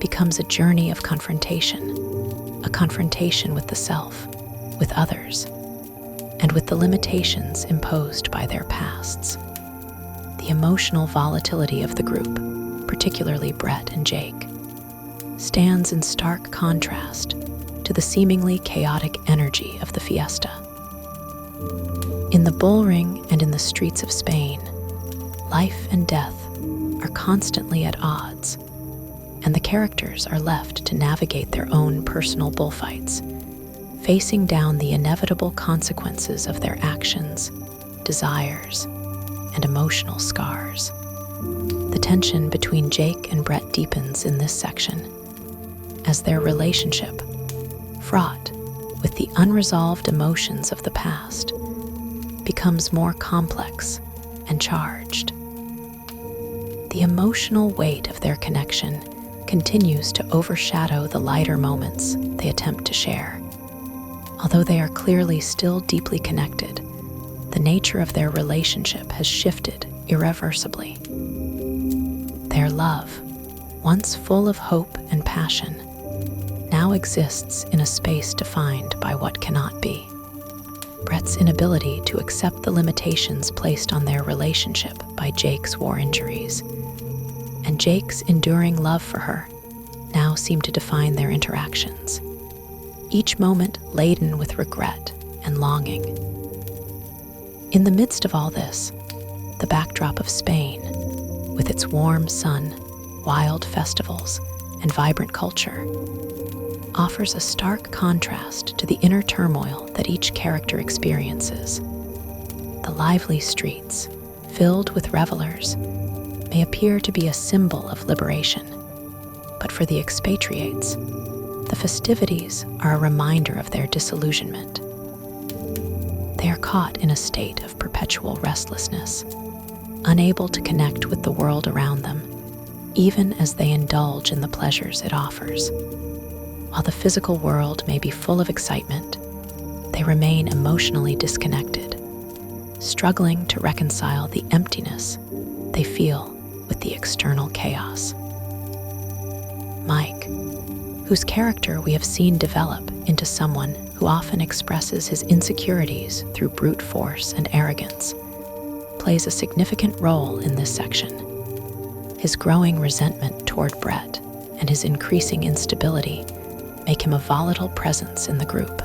becomes a journey of confrontation, a confrontation with the self, with others, and with the limitations imposed by their pasts. The emotional volatility of the group, particularly Brett and Jake, stands in stark contrast to the seemingly chaotic energy of the fiesta. In the bullring and in the streets of Spain, life and death are constantly at odds, and the characters are left to navigate their own personal bullfights, facing down the inevitable consequences of their actions, desires, and emotional scars. The tension between Jake and Brett deepens in this section, as their relationship, fraught with the unresolved emotions of the past, becomes more complex and charged. The emotional weight of their connection continues to overshadow the lighter moments they attempt to share. Although they are clearly still deeply connected, the nature of their relationship has shifted irreversibly. Their love, once full of hope and passion, now exists in a space defined by what cannot be. Brett's inability to accept the limitations placed on their relationship by Jake's war injuries, and Jake's enduring love for her, now seem to define their interactions, each moment laden with regret and longing. In the midst of all this, the backdrop of Spain, with its warm sun, wild festivals, and vibrant culture, offers a stark contrast to the inner turmoil that each character experiences. The lively streets, filled with revelers, may appear to be a symbol of liberation, but for the expatriates, the festivities are a reminder of their disillusionment. They are caught in a state of perpetual restlessness, unable to connect with the world around them, even as they indulge in the pleasures it offers. While the physical world may be full of excitement, they remain emotionally disconnected, struggling to reconcile the emptiness they feel with the external chaos. Mike, whose character we have seen develop into someone who often expresses his insecurities through brute force and arrogance, plays a significant role in this section. His growing resentment toward Brett and his increasing instability make him a volatile presence in the group.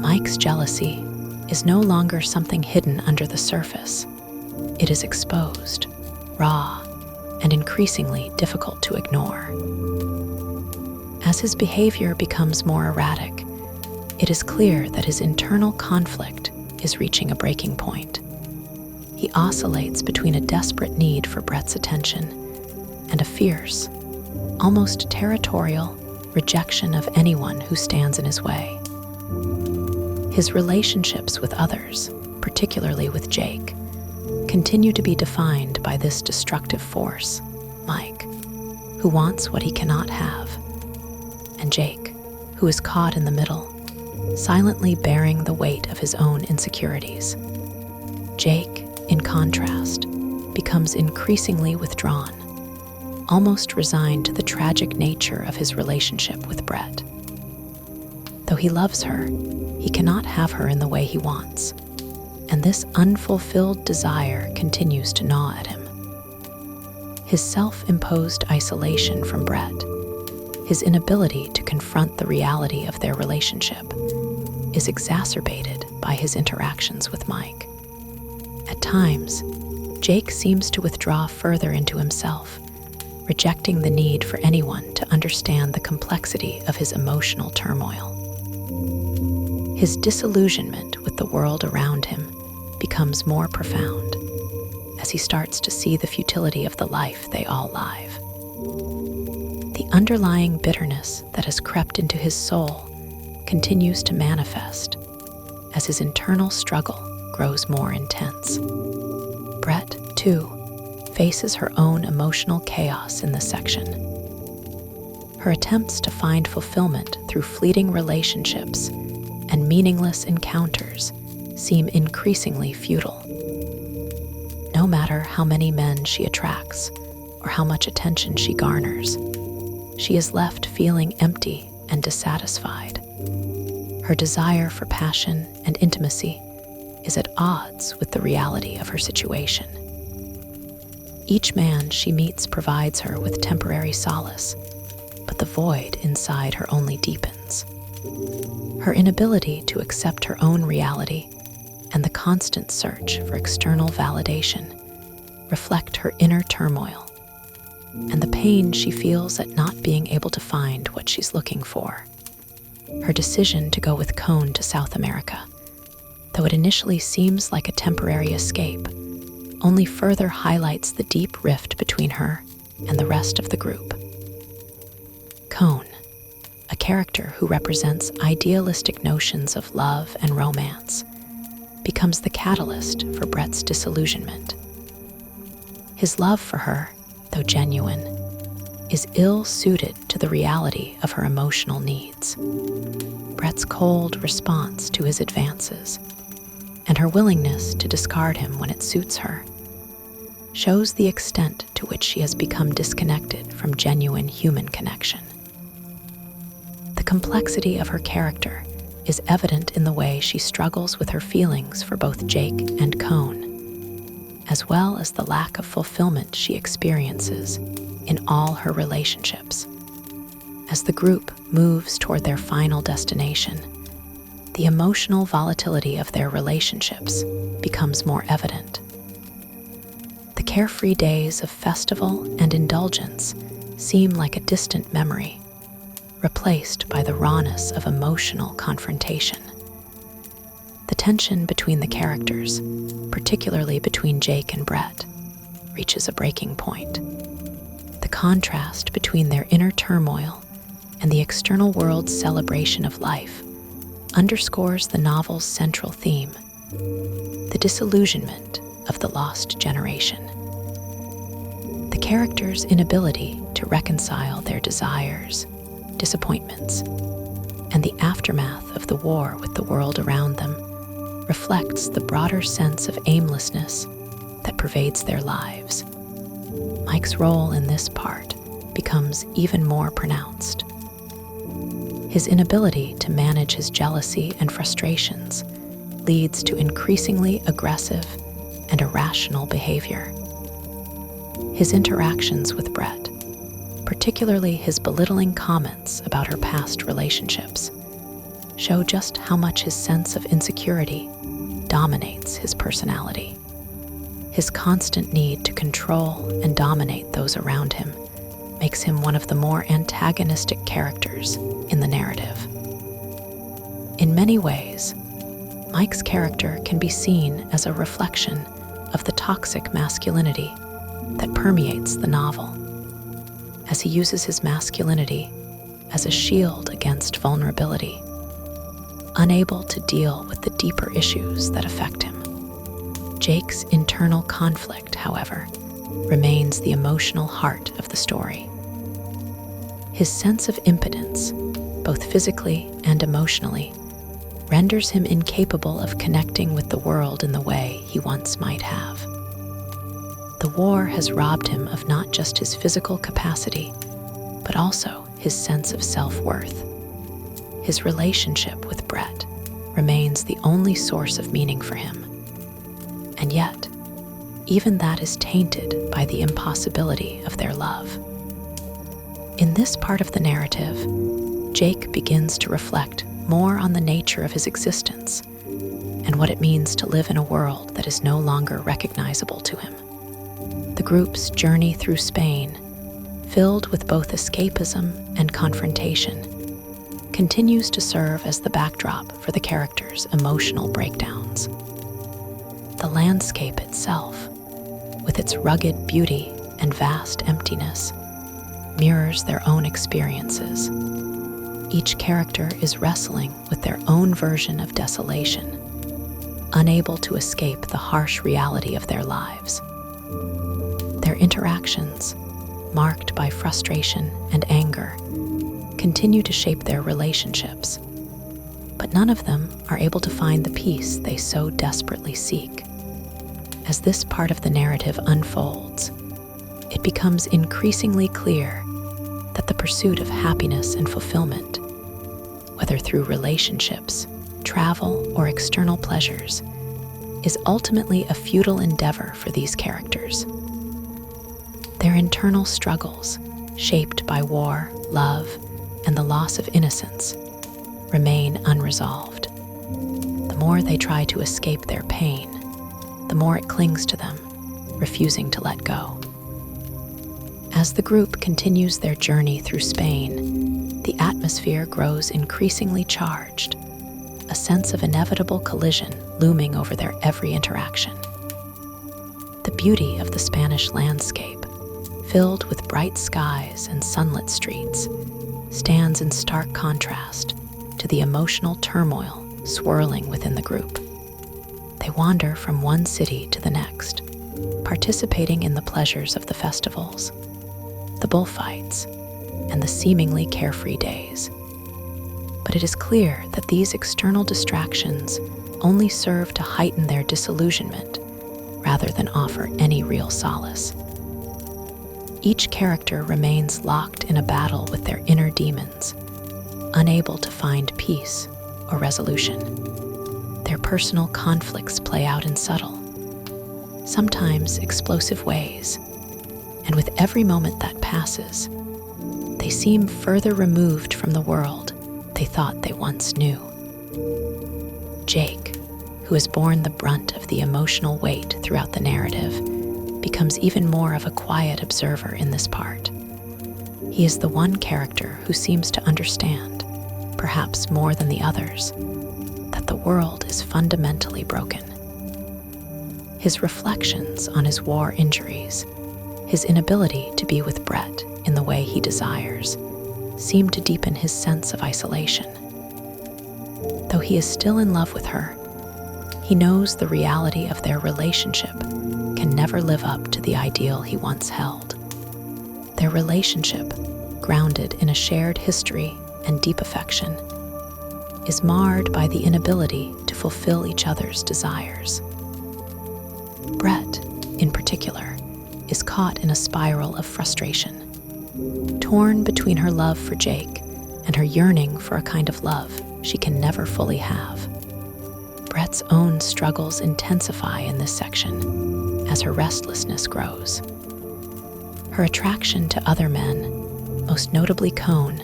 Mike's jealousy is no longer something hidden under the surface. It is exposed, raw, and increasingly difficult to ignore. As his behavior becomes more erratic, it is clear that his internal conflict is reaching a breaking point. He oscillates between a desperate need for Brett's attention and a fierce, almost territorial, rejection of anyone who stands in his way. His relationships with others, particularly with Jake, continue to be defined by this destructive force: Mike, who wants what he cannot have, and Jake, who is caught in the middle, silently bearing the weight of his own insecurities. Jake, in contrast, becomes increasingly withdrawn, almost resigned to the tragic nature of his relationship with Brett. Though he loves her, he cannot have her in the way he wants, and this unfulfilled desire continues to gnaw at him. His self-imposed isolation from Brett, his inability to confront the reality of their relationship, is exacerbated by his interactions with Mike. At times, Jake seems to withdraw further into himself, rejecting the need for anyone to understand the complexity of his emotional turmoil. His disillusionment with the world around him becomes more profound as he starts to see the futility of the life they all live. The underlying bitterness that has crept into his soul continues to manifest as his internal struggle grows more intense. Brett, too, faces her own emotional chaos in this section. Her attempts to find fulfillment through fleeting relationships and meaningless encounters seem increasingly futile. No matter how many men she attracts or how much attention she garners, she is left feeling empty and dissatisfied. Her desire for passion and intimacy is at odds with the reality of her situation. Each man she meets provides her with temporary solace, but the void inside her only deepens. Her inability to accept her own reality and the constant search for external validation reflect her inner turmoil and the pain she feels at not being able to find what she's looking for. Her decision to go with Cone to South America, though it initially seems like a temporary escape, only further highlights the deep rift between her and the rest of the group. Cone, a character who represents idealistic notions of love and romance, becomes the catalyst for Brett's disillusionment. His love for her, though genuine, is ill-suited to the reality of her emotional needs. Brett's cold response to his advances, and her willingness to discard him when it suits her, shows the extent to which she has become disconnected from genuine human connection. The complexity of her character is evident in the way she struggles with her feelings for both Jake and Cone, as well as the lack of fulfillment she experiences in all her relationships. As the group moves toward their final destination, the emotional volatility of their relationships becomes more evident. The carefree days of festival and indulgence seem like a distant memory, replaced by the rawness of emotional confrontation. The tension between the characters, particularly between Jake and Brett, reaches a breaking point. The contrast between their inner turmoil and the external world's celebration of life underscores the novel's central theme, the disillusionment of the lost generation. The characters' inability to reconcile their desires, disappointments, and the aftermath of the war with the world around them reflects the broader sense of aimlessness that pervades their lives. Mike's role in this part becomes even more pronounced. His inability to manage his jealousy and frustrations leads to increasingly aggressive and irrational behavior. His interactions with Brett, particularly his belittling comments about her past relationships, show just how much his sense of insecurity dominates his personality. His constant need to control and dominate those around him makes him one of the more antagonistic characters in the narrative. In many ways, Mike's character can be seen as a reflection of the toxic masculinity that permeates the novel, as he uses his masculinity as a shield against vulnerability, unable to deal with the deeper issues that affect him. Jake's internal conflict, however, remains the emotional heart of the story. His sense of impotence, both physically and emotionally, renders him incapable of connecting with the world in the way he once might have. The war has robbed him of not just his physical capacity, but also his sense of self-worth. His relationship with Brett remains the only source of meaning for him. And yet, even that is tainted by the impossibility of their love. In this part of the narrative, Jake begins to reflect more on the nature of his existence and what it means to live in a world that is no longer recognizable to him. The group's journey through Spain, filled with both escapism and confrontation, continues to serve as the backdrop for the characters' emotional breakdowns. The landscape itself, with its rugged beauty and vast emptiness, mirrors their own experiences. Each character is wrestling with their own version of desolation, unable to escape the harsh reality of their lives. Their interactions, marked by frustration and anger, continue to shape their relationships, but none of them are able to find the peace they so desperately seek. As this part of the narrative unfolds, it becomes increasingly clear that the pursuit of happiness and fulfillment, whether through relationships, travel, or external pleasures, is ultimately a futile endeavor for these characters. Their internal struggles, shaped by war, love, and the loss of innocence, remain unresolved. The more they try to escape their pain, the more it clings to them, refusing to let go. As the group continues their journey through Spain, the atmosphere grows increasingly charged, a sense of inevitable collision looming over their every interaction. The beauty of the Spanish landscape, filled with bright skies and sunlit streets, stands in stark contrast to the emotional turmoil swirling within the group. They wander from one city to the next, participating in the pleasures of the festivals, the bullfights, and the seemingly carefree days. But it is clear that these external distractions only serve to heighten their disillusionment rather than offer any real solace. Each character remains locked in a battle with their inner demons, unable to find peace or resolution. Their personal conflicts play out in subtle, sometimes explosive ways, and with every moment that passes, they seem further removed from the world they thought they once knew. Jake, who has borne the brunt of the emotional weight throughout the narrative, becomes even more of a quiet observer in this part. He is the one character who seems to understand, perhaps more than the others, that the world is fundamentally broken. His reflections on his war injuries, his inability to be with Brett in the way he desires, seem to deepen his sense of isolation. Though he is still in love with her, he knows the reality of their relationship can never live up to the ideal he once held. Their relationship, grounded in a shared history and deep affection, is marred by the inability to fulfill each other's desires. Brett, in particular, is caught in a spiral of frustration, torn between her love for Jake and her yearning for a kind of love she can never fully have. Brett's own struggles intensify in this section as her restlessness grows. Her attraction to other men, most notably Cone,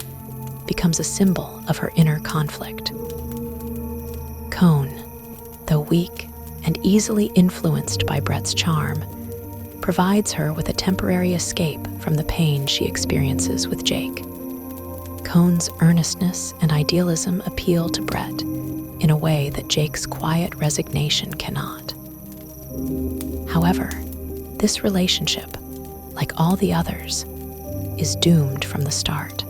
becomes a symbol of her inner conflict. Cone, though weak and easily influenced by Brett's charm, provides her with a temporary escape from the pain she experiences with Jake. Cone's earnestness and idealism appeal to Brett in a way that Jake's quiet resignation cannot. However, this relationship, like all the others, is doomed from the start.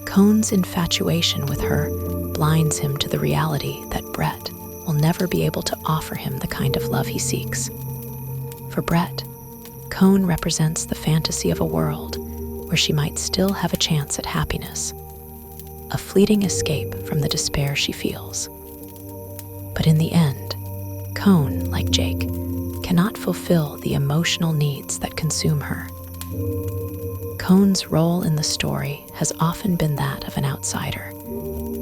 Cone's infatuation with her blinds him to the reality that Brett will never be able to offer him the kind of love he seeks. For Brett, Cone represents the fantasy of a world where she might still have a chance at happiness, a fleeting escape from the despair she feels. But in the end, Cone, like Jake, cannot fulfill the emotional needs that consume her. Cone's role in the story has often been that of an outsider,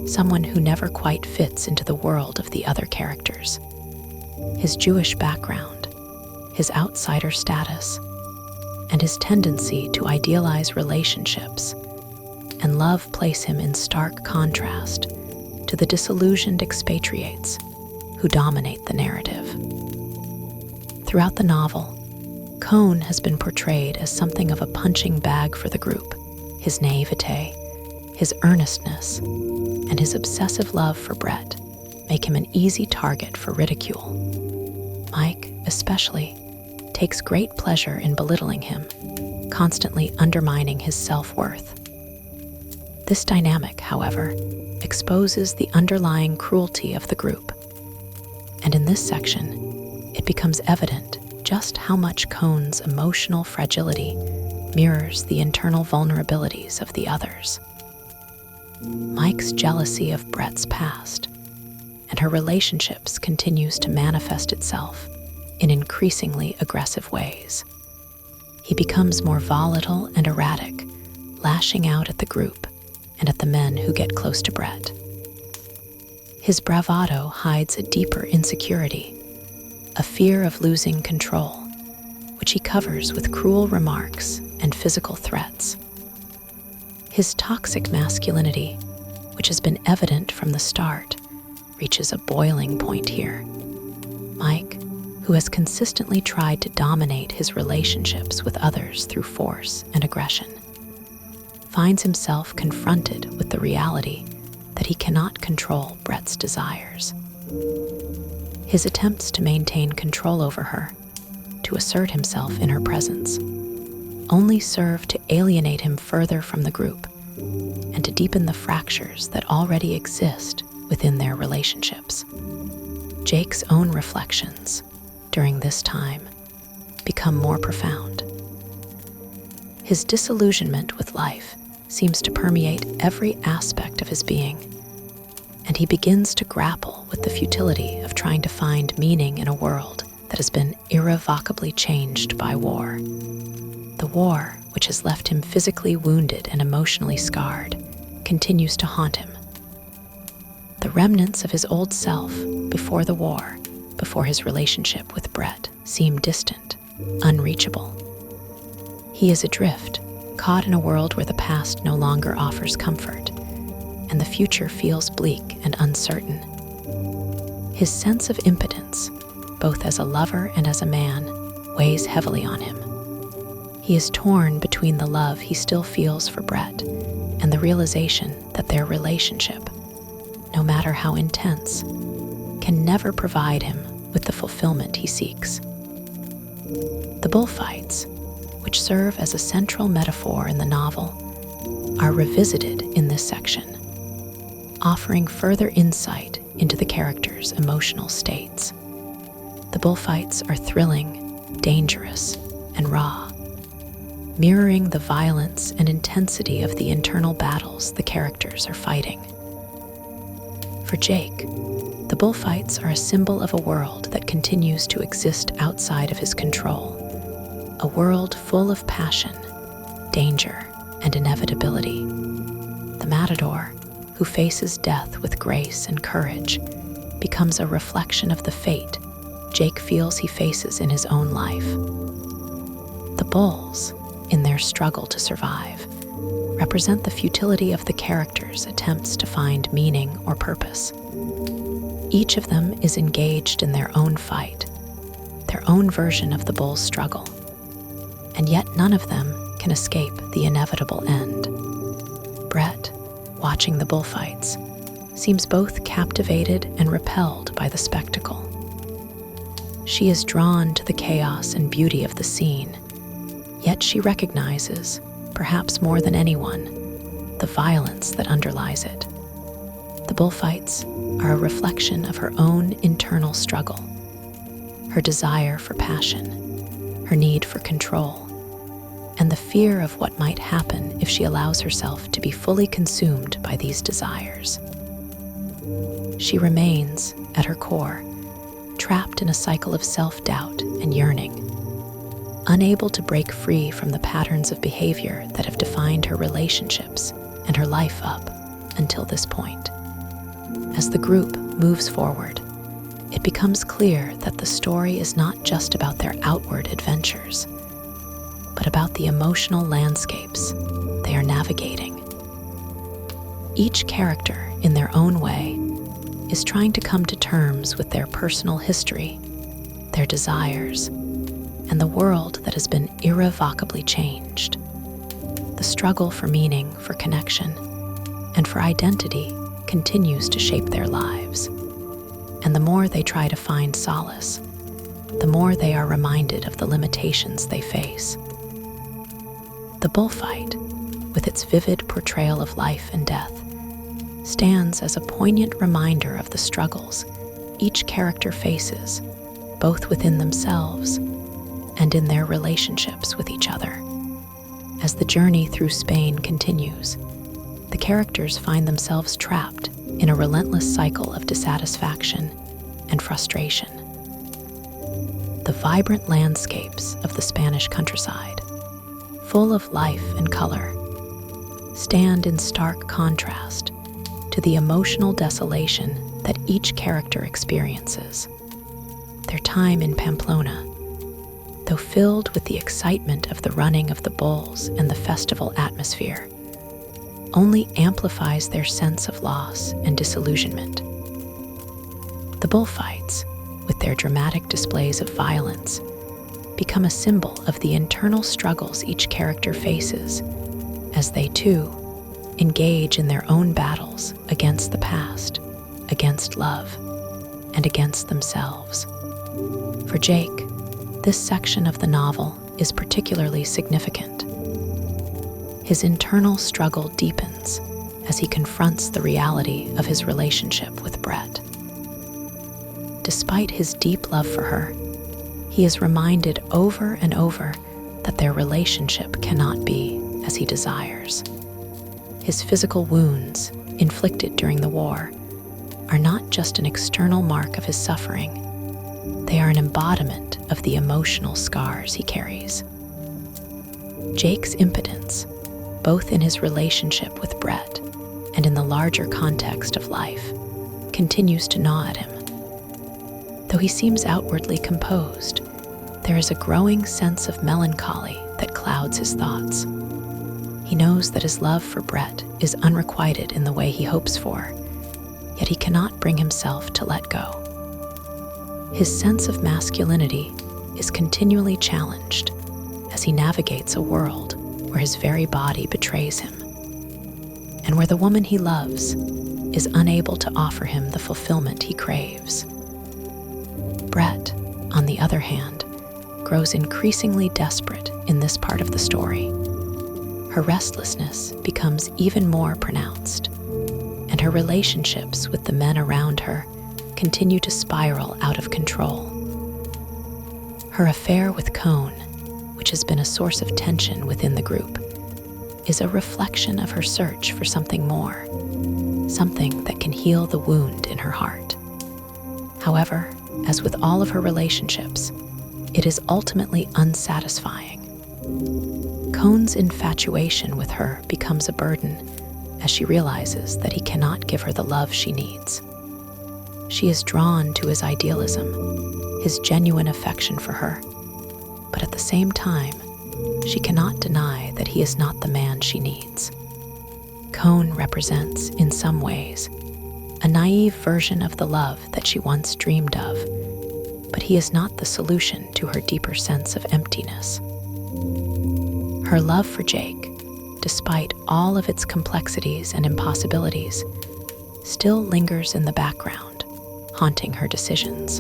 someone who never quite fits into the world of the other characters. His Jewish background, his outsider status, and his tendency to idealize relationships and love place him in stark contrast to the disillusioned expatriates who dominate the narrative. Throughout the novel, Cone has been portrayed as something of a punching bag for the group. His naivete, his earnestness, and his obsessive love for Brett make him an easy target for ridicule. Mike, especially, takes great pleasure in belittling him, constantly undermining his self-worth. This dynamic, however, exposes the underlying cruelty of the group. And in this section, it becomes evident just how much Cohn's emotional fragility mirrors the internal vulnerabilities of the others. Mike's jealousy of Brett's past and her relationships continues to manifest itself in increasingly aggressive ways. He becomes more volatile and erratic, lashing out at the group and at the men who get close to Brett. His bravado hides a deeper insecurity, a fear of losing control, which he covers with cruel remarks and physical threats. His toxic masculinity, which has been evident from the start, reaches a boiling point here. Mike, who has consistently tried to dominate his relationships with others through force and aggression, finds himself confronted with the reality that he cannot control Brett's desires. His attempts to maintain control over her, to assert himself in her presence, only serve to alienate him further from the group and to deepen the fractures that already exist within their relationships. Jake's own reflections during this time become more profound. His disillusionment with life seems to permeate every aspect of his being, and he begins to grapple with the futility of trying to find meaning in a world that has been irrevocably changed by war. The war, which has left him physically wounded and emotionally scarred, continues to haunt him. The remnants of his old self before the war, before his relationship with Brett, seem distant, unreachable. He is adrift, caught in a world where the past no longer offers comfort, and the future feels bleak and uncertain. His sense of impotence, both as a lover and as a man, weighs heavily on him. He is torn between the love he still feels for Brett and the realization that their relationship, no matter how intense, can never provide him with the fulfillment he seeks. The bullfights, which serve as a central metaphor in the novel, are revisited in this section, offering further insight into the characters' emotional states. The bullfights are thrilling, dangerous, and raw, mirroring the violence and intensity of the internal battles the characters are fighting. For Jake, the bullfights are a symbol of a world that continues to exist outside of his control, a world full of passion, danger, and inevitability. The matador, who faces death with grace and courage, becomes a reflection of the fate Jake feels he faces in his own life. The bulls, in their struggle to survive, represent the futility of the characters' attempts to find meaning or purpose. Each of them is engaged in their own fight, their own version of the bull's struggle, and yet none of them can escape the inevitable end. Brett, watching the bullfights, seems both captivated and repelled by the spectacle. She is drawn to the chaos and beauty of the scene, yet she recognizes, perhaps more than anyone, the violence that underlies it. The bullfights are a reflection of her own internal struggle, her desire for passion, her need for control, and the fear of what might happen if she allows herself to be fully consumed by these desires. She remains, at her core, trapped in a cycle of self-doubt and yearning, unable to break free from the patterns of behavior that have defined her relationships and her life up until this point. As the group moves forward, it becomes clear that the story is not just about their outward adventures, but about the emotional landscapes they are navigating. Each character, in their own way, is trying to come to terms with their personal history, their desires, and the world that has been irrevocably changed. The struggle for meaning, for connection, and for identity continues to shape their lives. And the more they try to find solace, the more they are reminded of the limitations they face. The bullfight, with its vivid portrayal of life and death, stands as a poignant reminder of the struggles each character faces, both within themselves and in their relationships with each other. As the journey through Spain continues, the characters find themselves trapped in a relentless cycle of dissatisfaction and frustration. The vibrant landscapes of the Spanish countryside, full of life and color, stand in stark contrast to the emotional desolation that each character experiences. Their time in Pamplona, though filled with the excitement of the running of the bulls and the festival atmosphere, only amplifies their sense of loss and disillusionment. The bullfights, with their dramatic displays of violence, become a symbol of the internal struggles each character faces as they, too, engage in their own battles against the past, against love, and against themselves. For Jake, this section of the novel is particularly significant. His internal struggle deepens as he confronts the reality of his relationship with Brett. Despite his deep love for her, he is reminded over and over that their relationship cannot be as he desires. His physical wounds, inflicted during the war, are not just an external mark of his suffering. They are an embodiment of the emotional scars he carries. Jake's impotence, both in his relationship with Brett and in the larger context of life, continues to gnaw at him. Though he seems outwardly composed, there is a growing sense of melancholy that clouds his thoughts. He knows that his love for Brett is unrequited in the way he hopes for, yet he cannot bring himself to let go. His sense of masculinity is continually challenged as he navigates a world where his very body betrays him, and where the woman he loves is unable to offer him the fulfillment he craves. Brett, on the other hand, grows increasingly desperate in this part of the story. Her restlessness becomes even more pronounced, and her relationships with the men around her continue to spiral out of control. Her affair with Cone, which has been a source of tension within the group, is a reflection of her search for something more, something that can heal the wound in her heart. However, as with all of her relationships, it is ultimately unsatisfying. Cone's infatuation with her becomes a burden as she realizes that he cannot give her the love she needs. She is drawn to his idealism, his genuine affection for her, but at the same time, she cannot deny that he is not the man she needs. Cone represents, in some ways, a naive version of the love that she once dreamed of, but he is not the solution to her deeper sense of emptiness. Her love for Jake, despite all of its complexities and impossibilities, still lingers in the background, haunting her decisions.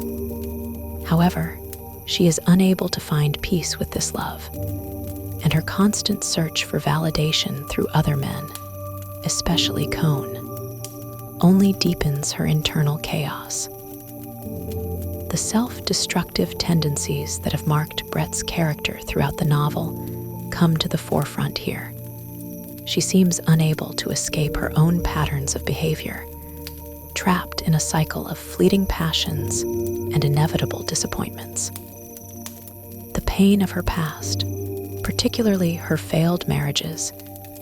However, she is unable to find peace with this love, and her constant search for validation through other men, especially Cone, only deepens her internal chaos. The self-destructive tendencies that have marked Brett's character throughout the novel come to the forefront here. She seems unable to escape her own patterns of behavior, trapped in a cycle of fleeting passions and inevitable disappointments. The pain of her past, particularly her failed marriages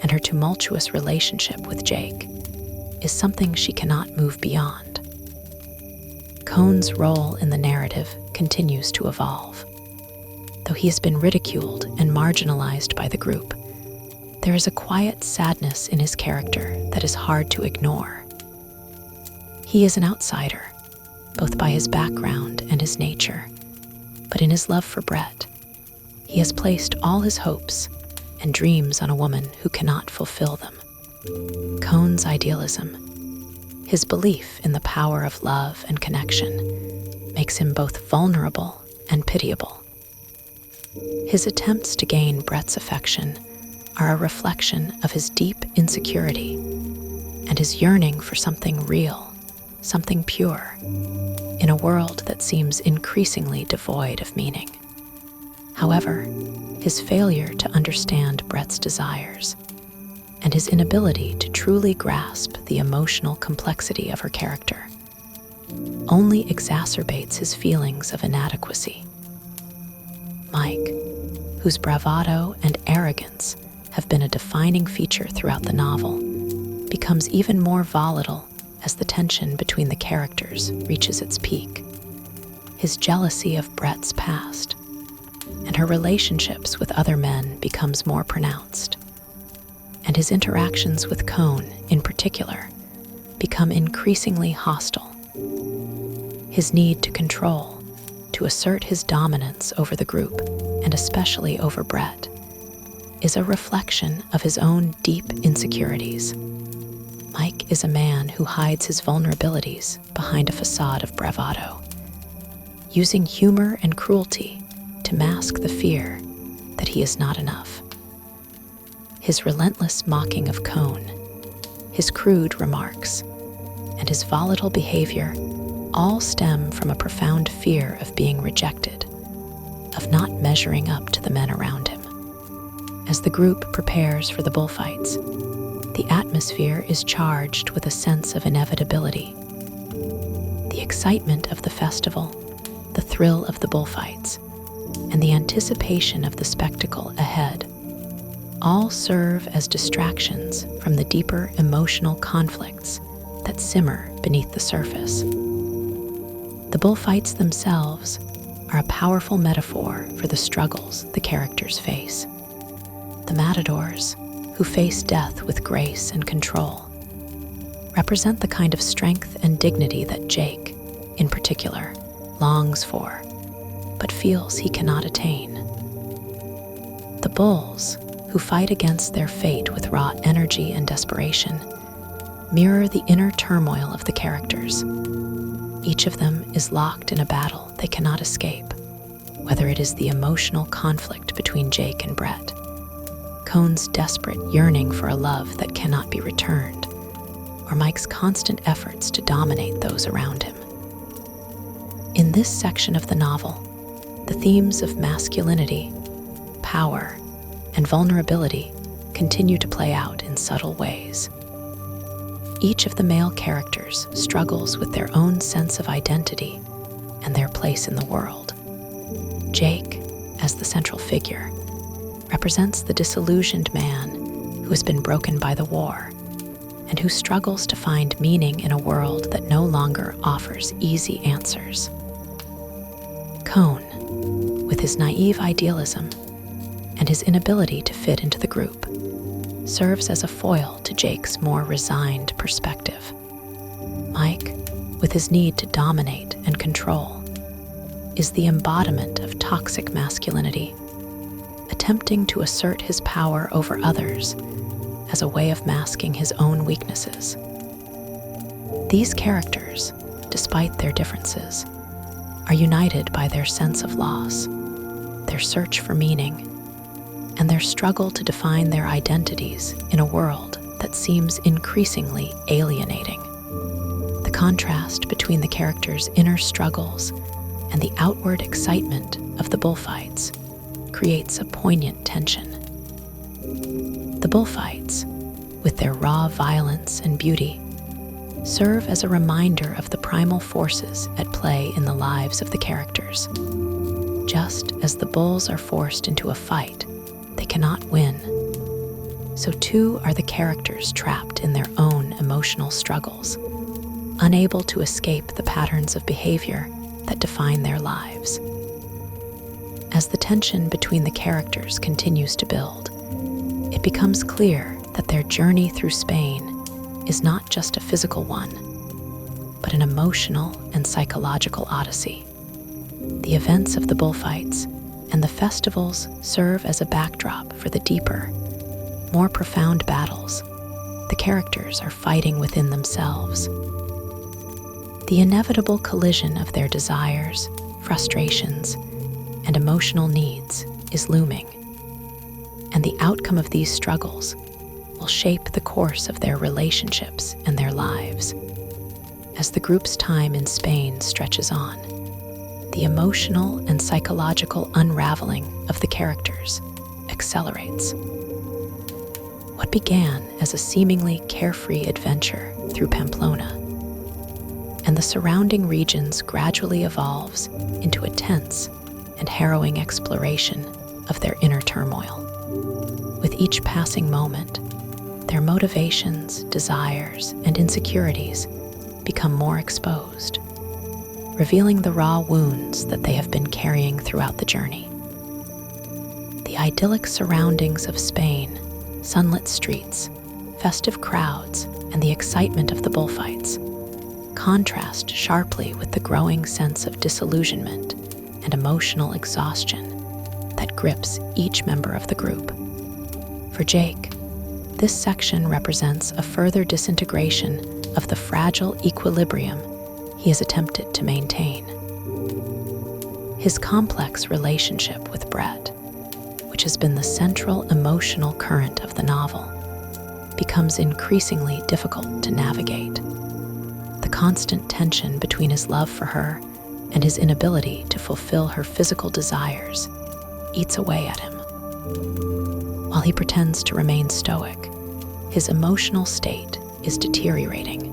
and her tumultuous relationship with Jake, is something she cannot move beyond. Cone's role in the narrative continues to evolve. Though he has been ridiculed and marginalized by the group, there is a quiet sadness in his character that is hard to ignore. He is an outsider, both by his background and his nature, but in his love for Brett, he has placed all his hopes and dreams on a woman who cannot fulfill them. Cone's idealism, his belief in the power of love and connection, makes him both vulnerable and pitiable. His attempts to gain Brett's affection are a reflection of his deep insecurity and his yearning for something real, something pure, in a world that seems increasingly devoid of meaning. However, his failure to understand Brett's desires and his inability to truly grasp the emotional complexity of her character only exacerbates his feelings of inadequacy. Mike, whose bravado and arrogance have been a defining feature throughout the novel, becomes even more volatile as the tension between the characters reaches its peak. His jealousy of Brett's past and her relationships with other men becomes more pronounced, and his interactions with Cone, in particular, become increasingly hostile. His need to control, to assert his dominance over the group, and especially over Brett, is a reflection of his own deep insecurities. Mike is a man who hides his vulnerabilities behind a facade of bravado, using humor and cruelty to mask the fear that he is not enough. His relentless mocking of Cone, his crude remarks, and his volatile behavior all stem from a profound fear of being rejected, of not measuring up to the men around him. As the group prepares for the bullfights, the atmosphere is charged with a sense of inevitability. The excitement of the festival, the thrill of the bullfights, and the anticipation of the spectacle ahead all serve as distractions from the deeper emotional conflicts that simmer beneath the surface. The bullfights themselves are a powerful metaphor for the struggles the characters face. The matadors, who face death with grace and control, represent the kind of strength and dignity that Jake, in particular, longs for, but feels he cannot attain. The bulls, who fight against their fate with raw energy and desperation, mirror the inner turmoil of the characters. Each of them is locked in a battle they cannot escape, whether it is the emotional conflict between Jake and Brett, Cone's desperate yearning for a love that cannot be returned, or Mike's constant efforts to dominate those around him. In this section of the novel, the themes of masculinity, power, and vulnerability continue to play out in subtle ways. Each of the male characters struggles with their own sense of identity and their place in the world. Jake, as the central figure, represents the disillusioned man who has been broken by the war and who struggles to find meaning in a world that no longer offers easy answers. Cone, with his naive idealism and his inability to fit into the group, serves as a foil to Jake's more resigned perspective. Mike, with his need to dominate and control, is the embodiment of toxic masculinity, attempting to assert his power over others as a way of masking his own weaknesses. These characters, despite their differences, are united by their sense of loss, their search for meaning, and their struggle to define their identities in a world that seems increasingly alienating. The contrast between the characters' inner struggles and the outward excitement of the bullfights creates a poignant tension. The bullfights, with their raw violence and beauty, serve as a reminder of the primal forces at play in the lives of the characters. Just as the bulls are forced into a fight they cannot win, so too are the characters trapped in their own emotional struggles, unable to escape the patterns of behavior that define their lives. As the tension between the characters continues to build, it becomes clear that their journey through Spain is not just a physical one, but an emotional and psychological odyssey. The events of the bullfights and the festivals serve as a backdrop for the deeper, more profound battles the characters are fighting within themselves. The inevitable collision of their desires, frustrations, and emotional needs is looming. And the outcome of these struggles will shape the course of their relationships and their lives. As the group's time in Spain stretches on, the emotional and psychological unraveling of the characters accelerates. What began as a seemingly carefree adventure through Pamplona and the surrounding regions gradually evolves into a tense and harrowing exploration of their inner turmoil. With each passing moment, their motivations, desires, and insecurities become more exposed, revealing the raw wounds that they have been carrying throughout the journey. The idyllic surroundings of Spain, sunlit streets, festive crowds, and the excitement of the bullfights contrast sharply with the growing sense of disillusionment and emotional exhaustion that grips each member of the group. For Jake, this section represents a further disintegration of the fragile equilibrium he has attempted to maintain. His complex relationship with Brett, which has been the central emotional current of the novel, becomes increasingly difficult to navigate. The constant tension between his love for her and his inability to fulfill her physical desires eats away at him. While he pretends to remain stoic, his emotional state is deteriorating.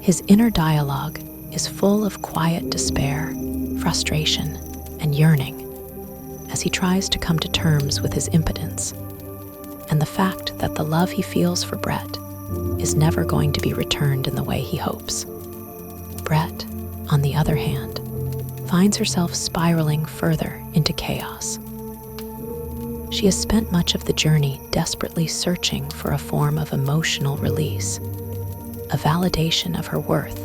His inner dialogue is full of quiet despair, frustration, and yearning as he tries to come to terms with his impotence and the fact that the love he feels for Brett is never going to be returned in the way he hopes. Brett, on the other hand, finds herself spiraling further into chaos. She has spent much of the journey desperately searching for a form of emotional release, a validation of her worth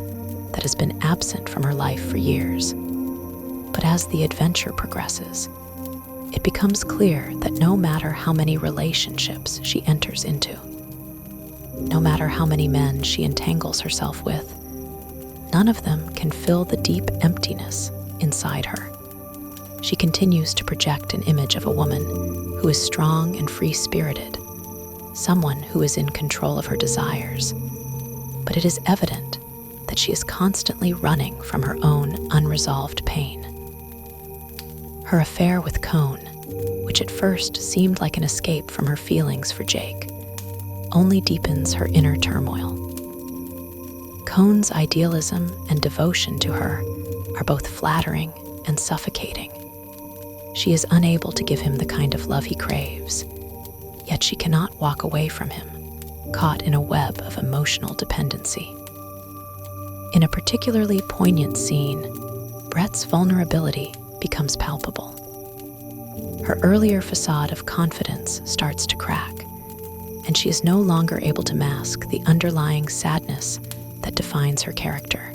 that has been absent from her life for years. But as the adventure progresses, it becomes clear that no matter how many relationships she enters into, no matter how many men she entangles herself with, none of them can fill the deep emptiness inside her. She continues to project an image of a woman who is strong and free-spirited, someone who is in control of her desires. But it is evident that she is constantly running from her own unresolved pain. Her affair with Cone, which at first seemed like an escape from her feelings for Jake, only deepens her inner turmoil. Cone's idealism and devotion to her are both flattering and suffocating. She is unable to give him the kind of love he craves, yet she cannot walk away from him, caught in a web of emotional dependency. In a particularly poignant scene, Brett's vulnerability becomes palpable. Her earlier facade of confidence starts to crack, and she is no longer able to mask the underlying sadness that defines her character.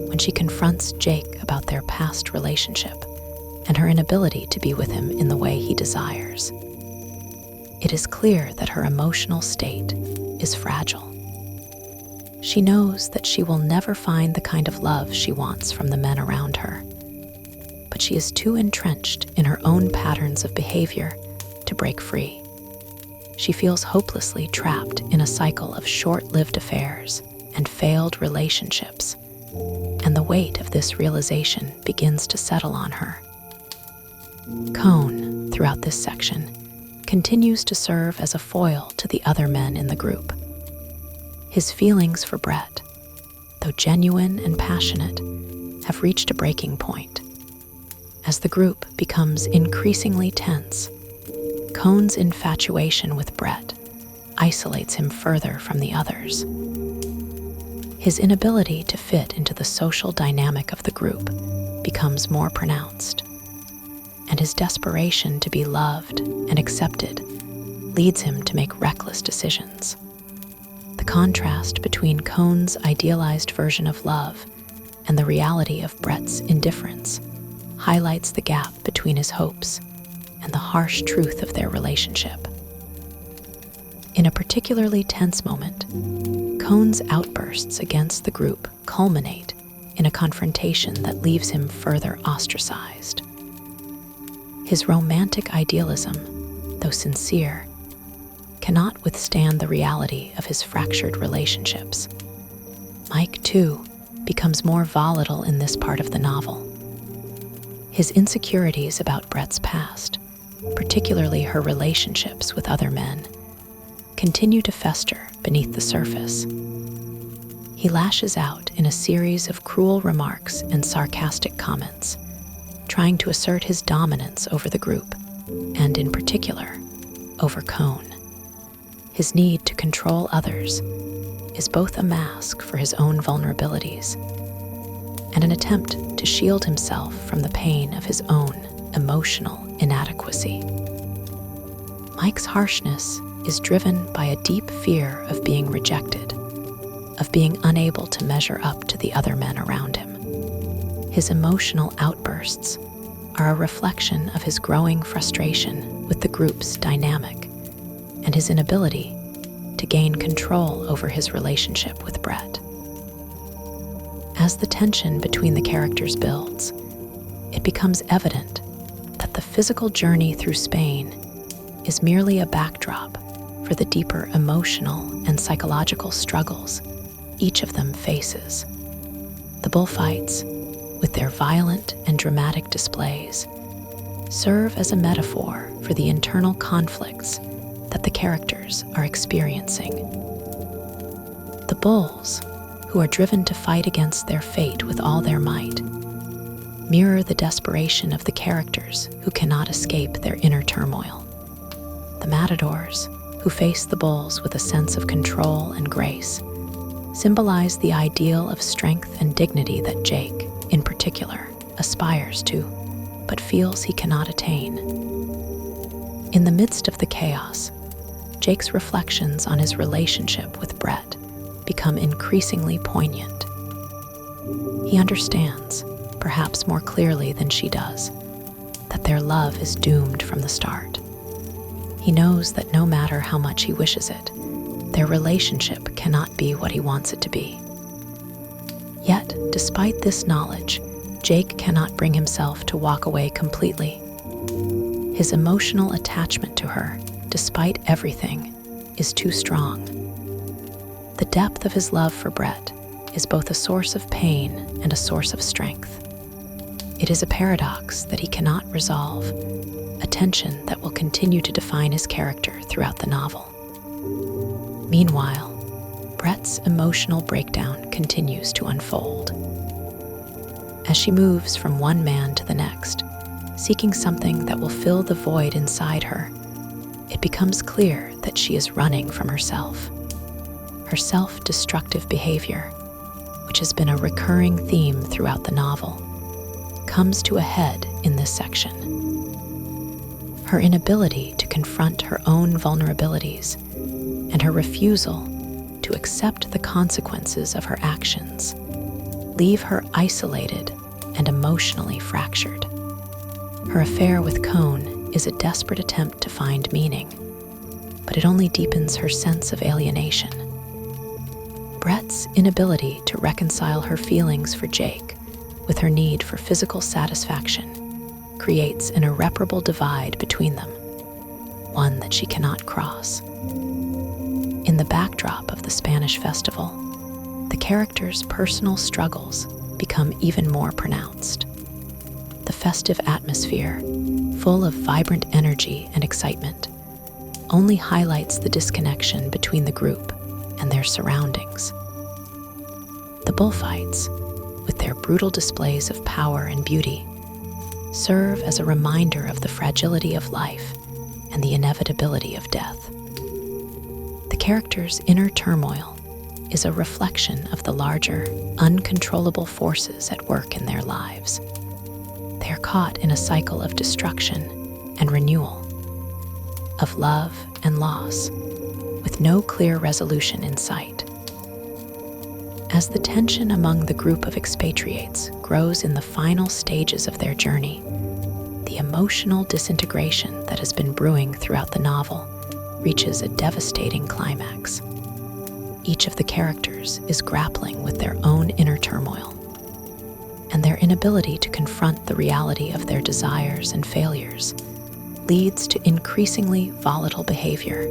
When she confronts Jake about their past relationship and her inability to be with him in the way he desires, it is clear that her emotional state is fragile. She knows that she will never find the kind of love she wants from the men around her, but she is too entrenched in her own patterns of behavior to break free. She feels hopelessly trapped in a cycle of short-lived affairs and failed relationships, and the weight of this realization begins to settle on her. Cone, throughout this section, continues to serve as a foil to the other men in the group. His feelings for Brett, though genuine and passionate, have reached a breaking point. As the group becomes increasingly tense, Cone's infatuation with Brett isolates him further from the others. His inability to fit into the social dynamic of the group becomes more pronounced, and his desperation to be loved and accepted leads him to make reckless decisions. The contrast between Cone's idealized version of love and the reality of Brett's indifference highlights the gap between his hopes and the harsh truth of their relationship. In a particularly tense moment, Cone's outbursts against the group culminate in a confrontation that leaves him further ostracized. His romantic idealism, though sincere, cannot withstand the reality of his fractured relationships. Mike, too, becomes more volatile in this part of the novel. His insecurities about Brett's past, particularly her relationships with other men, continue to fester beneath the surface. He lashes out in a series of cruel remarks and sarcastic comments, trying to assert his dominance over the group, and in particular, over Cone. His need to control others is both a mask for his own vulnerabilities and an attempt to shield himself from the pain of his own emotional inadequacy. Mike's harshness is driven by a deep fear of being rejected, of being unable to measure up to the other men around him. His emotional outbursts are a reflection of his growing frustration with the group's dynamic and his inability to gain control over his relationship with Brett. As the tension between the characters builds, it becomes evident that the physical journey through Spain is merely a backdrop for the deeper emotional and psychological struggles each of them faces. The bullfights, with their violent and dramatic displays, serve as a metaphor for the internal conflicts that the characters are experiencing. The bulls, who are driven to fight against their fate with all their might, mirror the desperation of the characters who cannot escape their inner turmoil. The matadors, who face the bulls with a sense of control and grace, symbolize the ideal of strength and dignity that Jake, in particular, aspires to, but feels he cannot attain. In the midst of the chaos, Jake's reflections on his relationship with Brett become increasingly poignant. He understands, perhaps more clearly than she does, that their love is doomed from the start. He knows that no matter how much he wishes it, their relationship cannot be what he wants it to be. Yet, despite this knowledge, Jake cannot bring himself to walk away completely. His emotional attachment to her, despite everything, is too strong. The depth of his love for Brett is both a source of pain and a source of strength. It is a paradox that he cannot resolve, a tension that will continue to define his character throughout the novel. Meanwhile, Brett's emotional breakdown continues to unfold. As she moves from one man to the next, seeking something that will fill the void inside her, it becomes clear that she is running from herself. Her self-destructive behavior, which has been a recurring theme throughout the novel, comes to a head in this section. Her inability to confront her own vulnerabilities and her refusal to accept the consequences of her actions leave her isolated and emotionally fractured. Her affair with Cone is a desperate attempt to find meaning, but it only deepens her sense of alienation. Brett's inability to reconcile her feelings for Jake with her need for physical satisfaction creates an irreparable divide between them, one that she cannot cross. In the backdrop of the Spanish festival, the characters' personal struggles become even more pronounced. The festive atmosphere, full of vibrant energy and excitement, only highlights the disconnection between the group and their surroundings. The bullfights, with their brutal displays of power and beauty, serve as a reminder of the fragility of life and the inevitability of death. The characters' inner turmoil is a reflection of the larger, uncontrollable forces at work in their lives. They are caught in a cycle of destruction and renewal, of love and loss, with no clear resolution in sight. As the tension among the group of expatriates grows in the final stages of their journey, the emotional disintegration that has been brewing throughout the novel reaches a devastating climax. Each of the characters is grappling with their own inner turmoil, and their inability to confront the reality of their desires and failures leads to increasingly volatile behavior.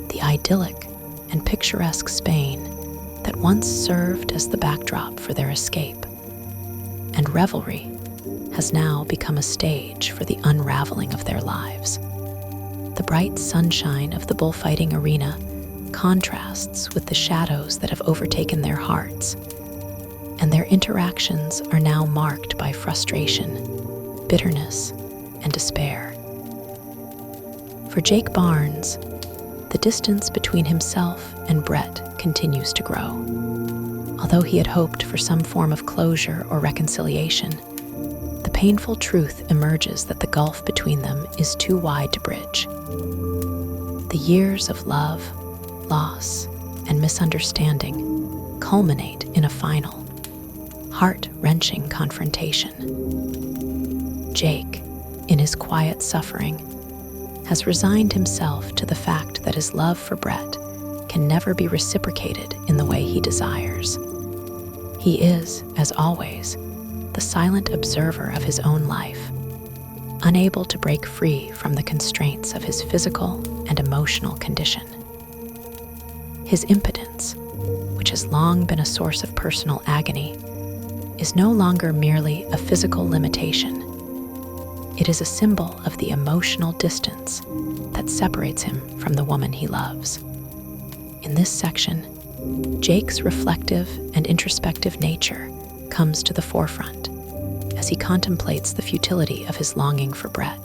The idyllic and picturesque Spain that once served as the backdrop for their escape and revelry has now become a stage for the unraveling of their lives. The bright sunshine of the bullfighting arena contrasts with the shadows that have overtaken their hearts, and their interactions are now marked by frustration, bitterness, and despair. For Jake Barnes, the distance between himself and Brett continues to grow. Although he had hoped for some form of closure or reconciliation, the painful truth emerges that the gulf between them is too wide to bridge. The years of love, loss, and misunderstanding culminate in a final, heart-wrenching confrontation. Jake, in his quiet suffering, has resigned himself to the fact that his love for Brett can never be reciprocated in the way he desires. He is, as always, the silent observer of his own life, unable to break free from the constraints of his physical and emotional condition. His impotence, which has long been a source of personal agony, is no longer merely a physical limitation. It is a symbol of the emotional distance that separates him from the woman he loves. In this section, Jake's reflective and introspective nature comes to the forefront as he contemplates the futility of his longing for Brett.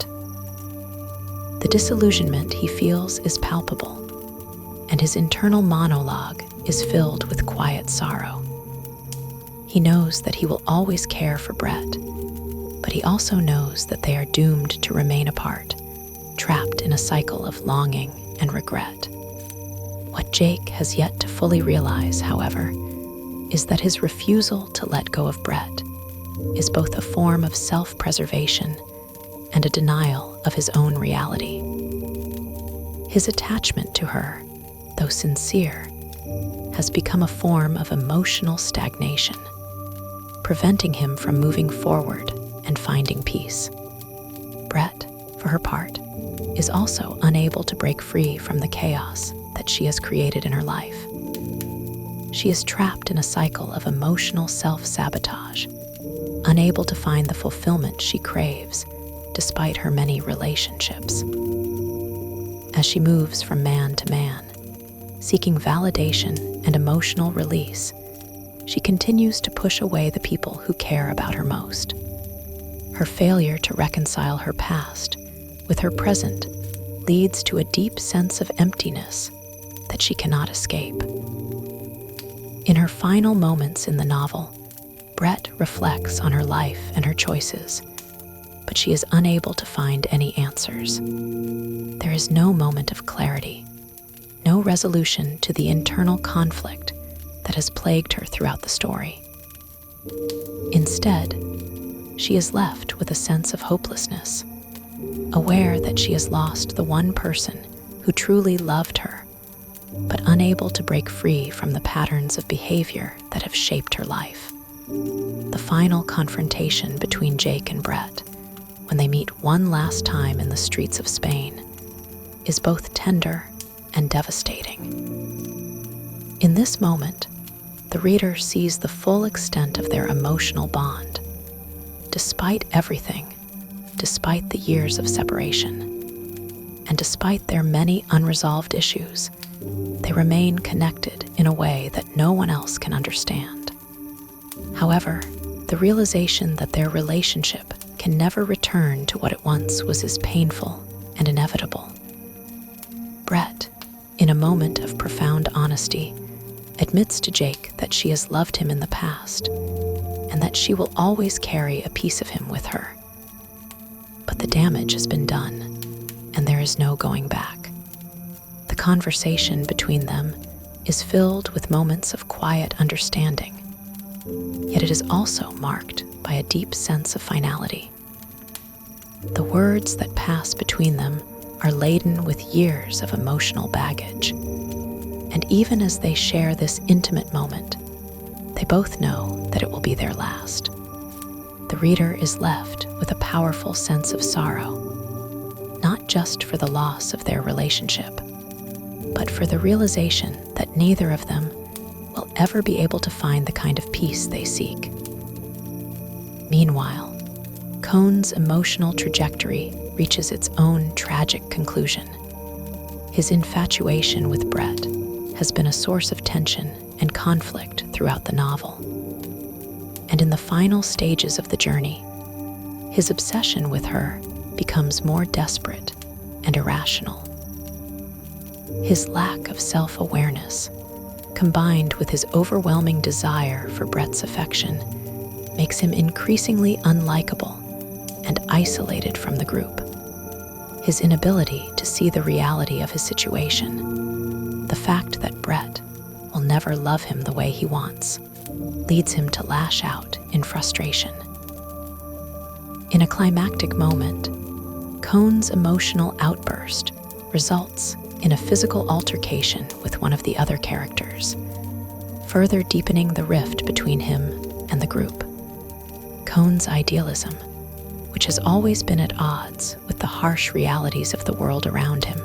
The disillusionment he feels is palpable, and his internal monologue is filled with quiet sorrow. He knows that he will always care for Brett, but he also knows that they are doomed to remain apart, trapped in a cycle of longing and regret. What Jake has yet to fully realize, however, is that his refusal to let go of Brett is both a form of self-preservation and a denial of his own reality. His attachment to her, though sincere, has become a form of emotional stagnation, preventing him from moving forward and finding peace. Brett, for her part, is also unable to break free from the chaos that she has created in her life. She is trapped in a cycle of emotional self-sabotage, unable to find the fulfillment she craves despite her many relationships. As she moves from man to man, seeking validation and emotional release, she continues to push away the people who care about her most. Her failure to reconcile her past with her present leads to a deep sense of emptiness that she cannot escape. In her final moments in the novel, Brett reflects on her life and her choices, but she is unable to find any answers. There is no moment of clarity, no resolution to the internal conflict that has plagued her throughout the story. Instead, she is left with a sense of hopelessness, aware that she has lost the one person who truly loved her, but unable to break free from the patterns of behavior that have shaped her life. The final confrontation between Jake and Brett, when they meet one last time in the streets of Spain, is both tender and devastating. In this moment, the reader sees the full extent of their emotional bond. Despite everything, despite the years of separation, and despite their many unresolved issues, they remain connected in a way that no one else can understand. However, the realization that their relationship can never return to what it once was is painful and inevitable. Brett, in a moment of profound honesty, admits to Jake that she has loved him in the past and that she will always carry a piece of him with her. But the damage has been done, and there is no going back. The conversation between them is filled with moments of quiet understanding, yet it is also marked by a deep sense of finality. The words that pass between them are laden with years of emotional baggage, and even as they share this intimate moment, they both know that it will be their last. The reader is left with a powerful sense of sorrow, not just for the loss of their relationship, but for the realization that neither of them will ever be able to find the kind of peace they seek. Meanwhile, Cohn's emotional trajectory reaches its own tragic conclusion. His infatuation with Brett has been a source of tension and conflict throughout the novel. And in the final stages of the journey, his obsession with her becomes more desperate and irrational. His lack of self-awareness, combined with his overwhelming desire for Brett's affection, makes him increasingly unlikable and isolated from the group. His inability to see the reality of his situation, the fact that Brett will never love him the way he wants, leads him to lash out in frustration. In a climactic moment, Cohn's emotional outburst results in a physical altercation with one of the other characters, further deepening the rift between him and the group. Cohn's idealism, which has always been at odds with the harsh realities of the world around him,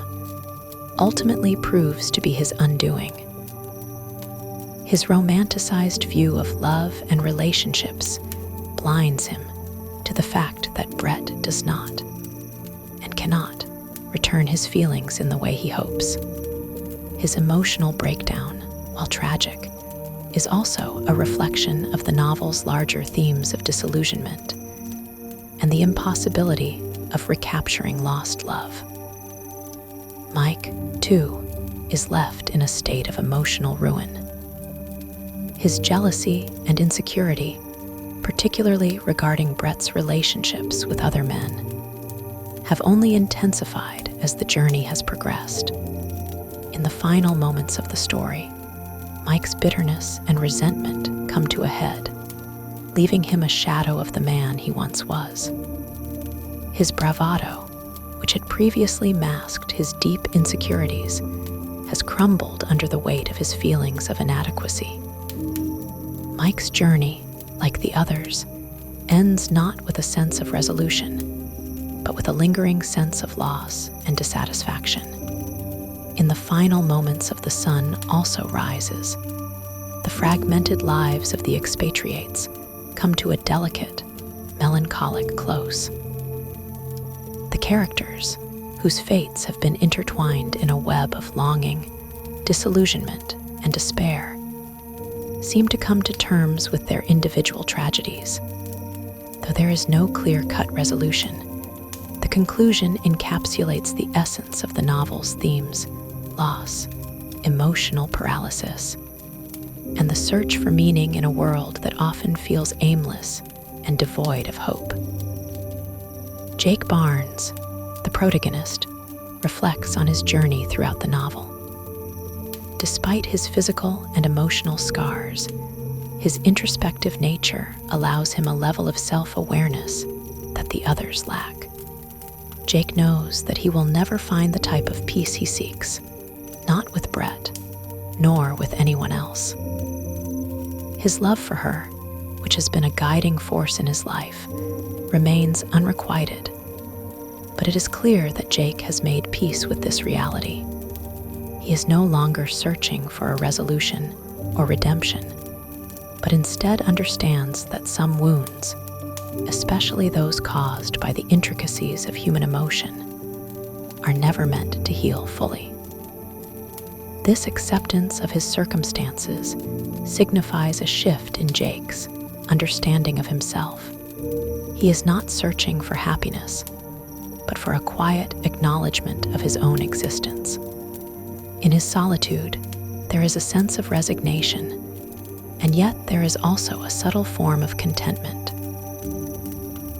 ultimately proves to be his undoing. His romanticized view of love and relationships blinds him to the fact that Brett does not and cannot return his feelings in the way he hopes. His emotional breakdown, while tragic, is also a reflection of the novel's larger themes of disillusionment and the impossibility of recapturing lost love. Mike, too, is left in a state of emotional ruin. His jealousy and insecurity, particularly regarding Brett's relationships with other men, have only intensified as the journey has progressed. In the final moments of the story, Mike's bitterness and resentment come to a head, leaving him a shadow of the man he once was. His bravado, which had previously masked his deep insecurities, has crumbled under the weight of his feelings of inadequacy. Mike's journey, like the others, ends not with a sense of resolution, but with a lingering sense of loss and dissatisfaction. In the final moments of The Sun Also Rises, the fragmented lives of the expatriates come to a delicate, melancholic close. The characters, whose fates have been intertwined in a web of longing, disillusionment, and despair, seem to come to terms with their individual tragedies. Though there is no clear-cut resolution, the conclusion encapsulates the essence of the novel's themes: loss, emotional paralysis, and the search for meaning in a world that often feels aimless and devoid of hope. Jake Barnes, the protagonist, reflects on his journey throughout the novel. Despite his physical and emotional scars, his introspective nature allows him a level of self-awareness that the others lack. Jake knows that he will never find the type of peace he seeks, not with Brett, nor with anyone else. His love for her, which has been a guiding force in his life, remains unrequited. But it is clear that Jake has made peace with this reality. He is no longer searching for a resolution or redemption, but instead understands that some wounds, especially those caused by the intricacies of human emotion, are never meant to heal fully. This acceptance of his circumstances signifies a shift in Jake's understanding of himself. He is not searching for happiness, but for a quiet acknowledgement of his own existence. In his solitude, there is a sense of resignation, and yet there is also a subtle form of contentment.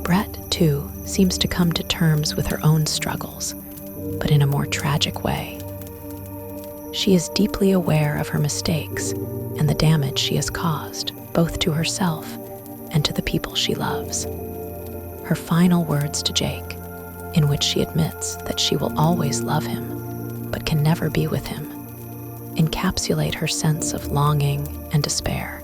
Brett, too, seems to come to terms with her own struggles, but in a more tragic way. She is deeply aware of her mistakes and the damage she has caused, both to herself and to the people she loves. Her final words to Jake, in which she admits that she will always love him, but can never be with him, encapsulate her sense of longing and despair.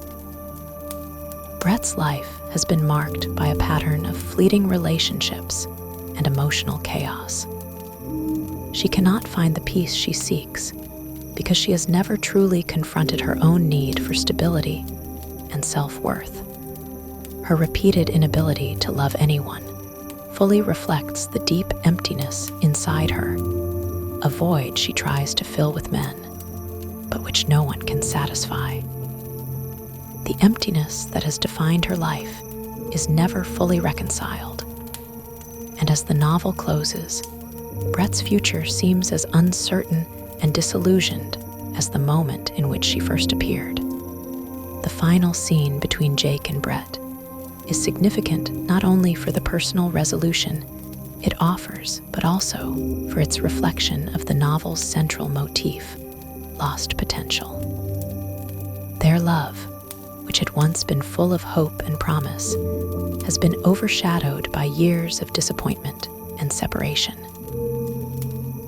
Brett's life has been marked by a pattern of fleeting relationships and emotional chaos. She cannot find the peace she seeks because she has never truly confronted her own need for stability and self-worth. Her repeated inability to love anyone fully reflects the deep emptiness inside her, a void she tries to fill with men, but which no one can satisfy. The emptiness that has defined her life is never fully reconciled, and as the novel closes, Brett's future seems as uncertain and disillusioned as the moment in which she first appeared. The final scene between Jake and Brett is significant not only for the personal resolution it offers, but also for its reflection of the novel's central motif, lost potential. Their love, which had once been full of hope and promise, has been overshadowed by years of disappointment and separation.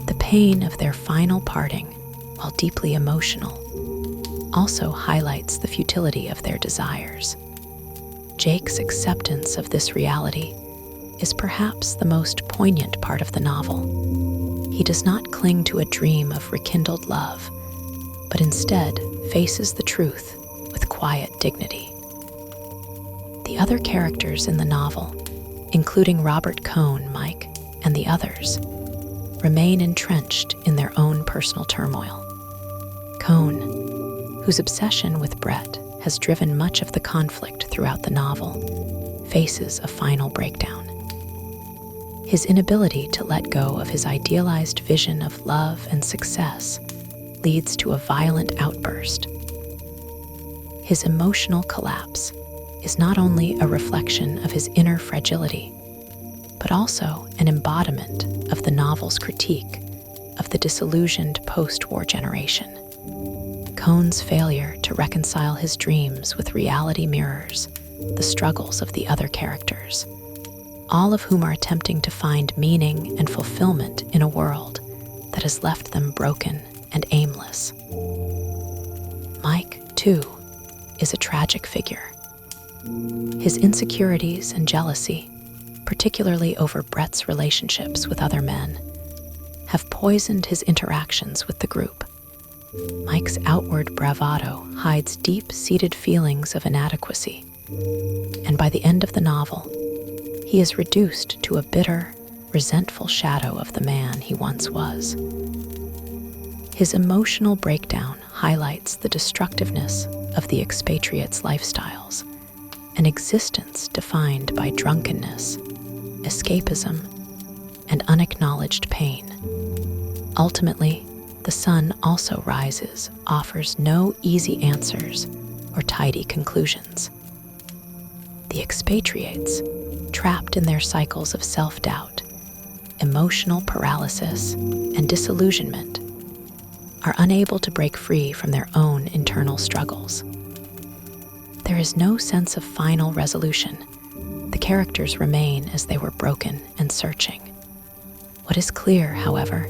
The pain of their final parting, while deeply emotional, also highlights the futility of their desires. Jake's acceptance of this reality is perhaps the most poignant part of the novel. He does not cling to a dream of rekindled love, but instead faces the truth with quiet dignity. The other characters in the novel, including Robert Cohn, Mike, and the others, remain entrenched in their own personal turmoil. Cohn, whose obsession with Brett has driven much of the conflict throughout the novel, faces a final breakdown. His inability to let go of his idealized vision of love and success leads to a violent outburst. His emotional collapse is not only a reflection of his inner fragility, but also an embodiment of the novel's critique of the disillusioned post-war generation. Cohn's failure to reconcile his dreams with reality mirrors the struggles of the other characters, all of whom are attempting to find meaning and fulfillment in a world that has left them broken and aimless. Mike, too, is a tragic figure. His insecurities and jealousy, particularly over Brett's relationships with other men, have poisoned his interactions with the group. Mike's outward bravado hides deep-seated feelings of inadequacy, and by the end of the novel, he is reduced to a bitter, resentful shadow of the man he once was. His emotional breakdown highlights the destructiveness of the expatriates' lifestyles, an existence defined by drunkenness, escapism, and unacknowledged pain. Ultimately, The Sun Also Rises offers no easy answers or tidy conclusions. The expatriates, trapped in their cycles of self-doubt, emotional paralysis, and disillusionment, are unable to break free from their own internal struggles. There is no sense of final resolution. The characters remain as they were broken and searching. What is clear, however,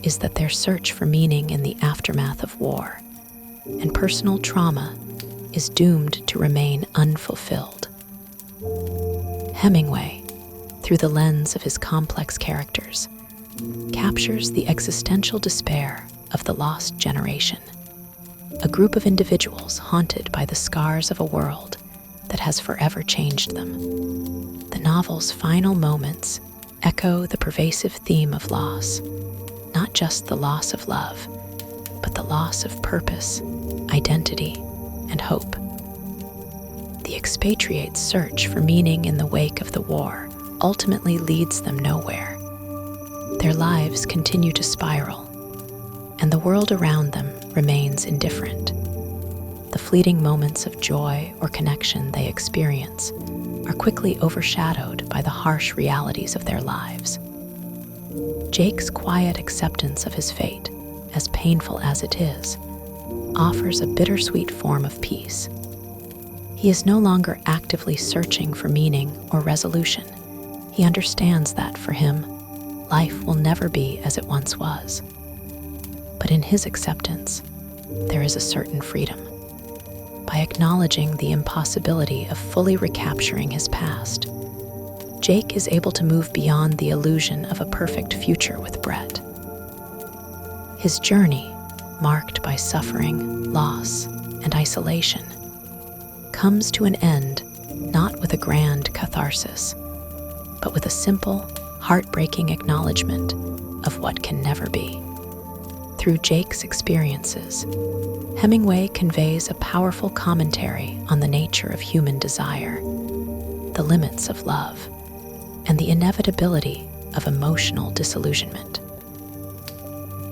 is that their search for meaning in the aftermath of war and personal trauma is doomed to remain unfulfilled. Hemingway, through the lens of his complex characters, captures the existential despair of the lost generation, a group of individuals haunted by the scars of a world that has forever changed them. The novel's final moments echo the pervasive theme of loss, not just the loss of love, but the loss of purpose, identity, and hope. The expatriates' search for meaning in the wake of the war ultimately leads them nowhere. Their lives continue to spiral, and the world around them remains indifferent. The fleeting moments of joy or connection they experience are quickly overshadowed by the harsh realities of their lives. Jake's quiet acceptance of his fate, as painful as it is, offers a bittersweet form of peace. He is no longer actively searching for meaning or resolution. He understands that, for him, life will never be as it once was. But in his acceptance, there is a certain freedom. by acknowledging the impossibility of fully recapturing his past, Jake is able to move beyond the illusion of a perfect future with Brett. His journey, marked by suffering, loss, and isolation, comes to an end not with a grand catharsis, but with a simple, heartbreaking acknowledgement of what can never be. Through Jake's experiences, Hemingway conveys a powerful commentary on the nature of human desire, the limits of love, and the inevitability of emotional disillusionment.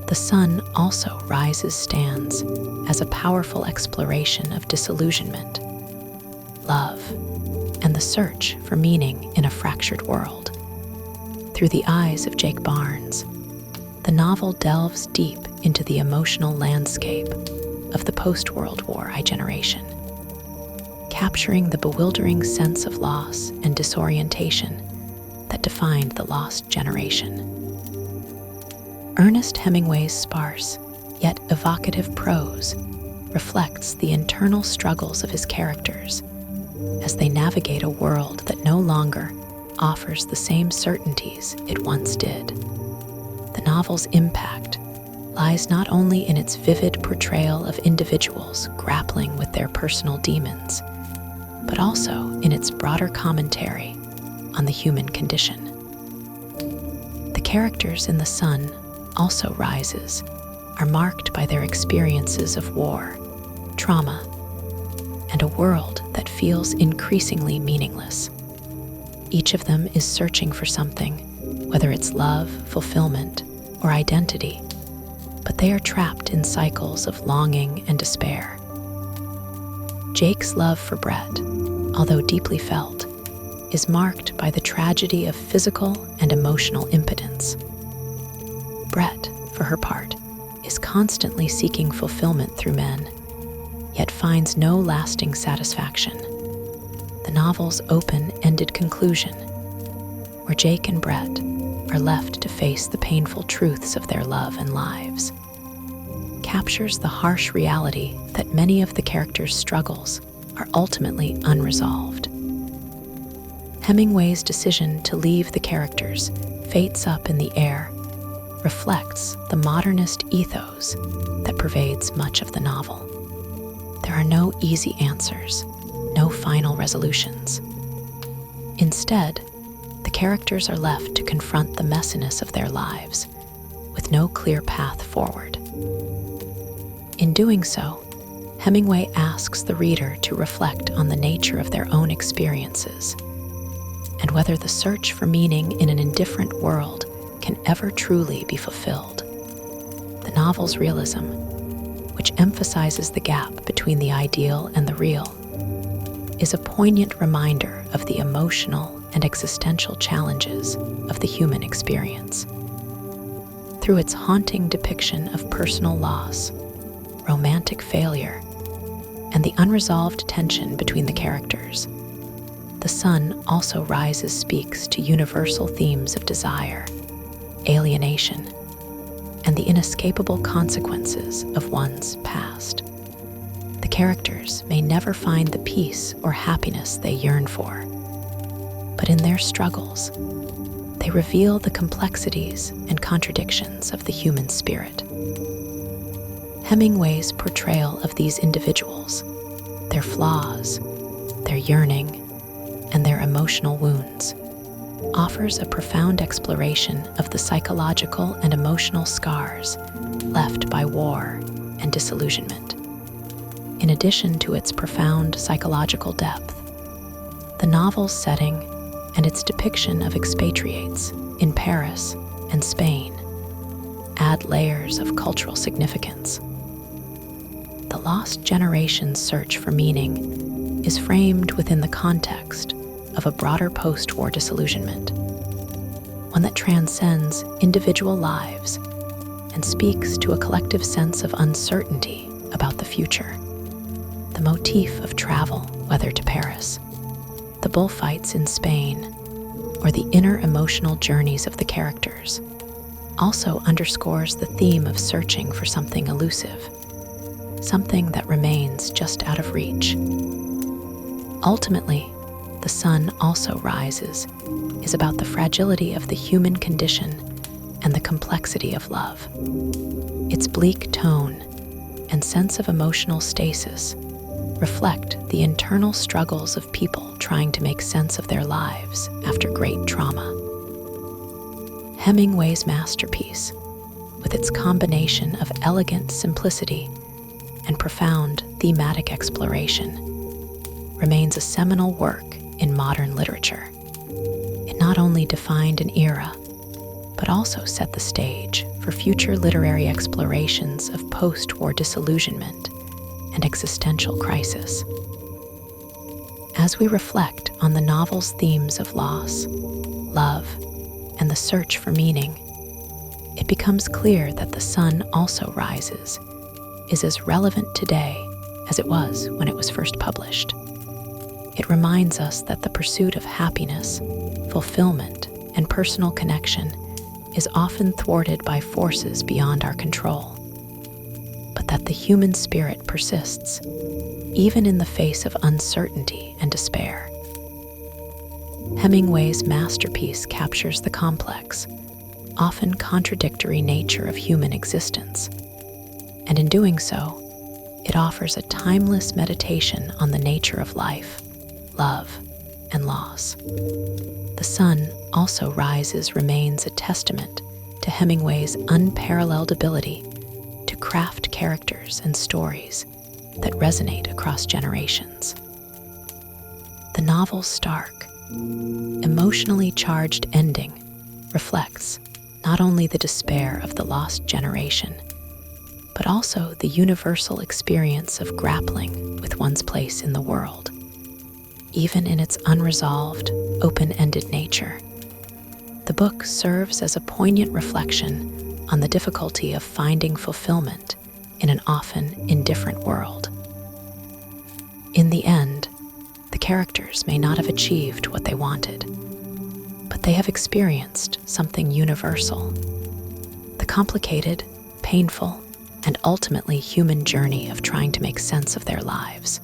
The Sun Also Rises stands as a powerful exploration of disillusionment, love, and the search for meaning in a fractured world. Through the eyes of Jake Barnes, the novel delves deep into the emotional landscape of the post-World War I generation, capturing the bewildering sense of loss and disorientation that defined the lost generation. Ernest Hemingway's sparse, yet evocative prose reflects the internal struggles of his characters as they navigate a world that no longer offers the same certainties it once did. The novel's impact lies not only in its vivid portrayal of individuals grappling with their personal demons, but also in its broader commentary on the human condition. The characters in The Sun Also Rises are marked by their experiences of war, trauma, and a world that feels increasingly meaningless. Each of them is searching for something, whether it's love, fulfillment, or identity, but they are trapped in cycles of longing and despair. Jake's love for Brett, although deeply felt, is marked by the tragedy of physical and emotional impotence. Brett, for her part, is constantly seeking fulfillment through men, yet finds no lasting satisfaction. The novel's open-ended conclusion, where Jake and Brett are left to face the painful truths of their love and lives, captures the harsh reality that many of the characters' struggles are ultimately unresolved. Hemingway's decision to leave the characters' fates up in the air reflects the modernist ethos that pervades much of the novel. There are no easy answers, no final resolutions. Instead, the characters are left to confront the messiness of their lives with no clear path forward. In doing so, Hemingway asks the reader to reflect on the nature of their own experiences and whether the search for meaning in an indifferent world can ever truly be fulfilled. The novel's realism, which emphasizes the gap between the ideal and the real, is a poignant reminder of the emotional and existential challenges of the human experience. Through its haunting depiction of personal loss, romantic failure, and the unresolved tension between the characters, The Sun Also Rises speaks to universal themes of desire, alienation, and the inescapable consequences of one's past. The characters may never find the peace or happiness they yearn for, but in their struggles, they reveal the complexities and contradictions of the human spirit. Hemingway's portrayal of these individuals, their flaws, their yearning, and their emotional wounds, offers a profound exploration of the psychological and emotional scars left by war and disillusionment. In addition to its profound psychological depth, the novel's setting and its depiction of expatriates in Paris and Spain add layers of cultural significance. The lost generation's search for meaning is framed within the context of a broader post-war disillusionment, one that transcends individual lives and speaks to a collective sense of uncertainty about the future. The motif of travel, whether to Paris, the bullfights in Spain, or the inner emotional journeys of the characters, also underscores the theme of searching for something elusive. something that remains just out of reach. Ultimately, The Sun Also Rises is about the fragility of the human condition and the complexity of love. Its bleak tone and sense of emotional stasis reflect the internal struggles of people trying to make sense of their lives after great trauma. Hemingway's masterpiece, with its combination of elegant simplicity and profound thematic exploration, remains a seminal work in modern literature. It not only defined an era, but also set the stage for future literary explorations of post-war disillusionment and existential crisis. As we reflect on the novel's themes of loss, love, and the search for meaning, it becomes clear that The Sun Also Rises is as relevant today as it was when it was first published. It reminds us that the pursuit of happiness, fulfillment, and personal connection is often thwarted by forces beyond our control, but that the human spirit persists, even in the face of uncertainty and despair. Hemingway's masterpiece captures the complex, often contradictory nature of human existence, and in doing so, it offers a timeless meditation on the nature of life, love, and loss. The Sun Also Rises remains a testament to Hemingway's unparalleled ability to craft characters and stories that resonate across generations. The novel's stark, emotionally charged ending reflects not only the despair of the lost generation, but also the universal experience of grappling with one's place in the world. Even in its unresolved, open-ended nature, the book serves as a poignant reflection on the difficulty of finding fulfillment in an often indifferent world. In the end, the characters may not have achieved what they wanted, but they have experienced something universal: the complicated, painful, and ultimately human journey of trying to make sense of their lives.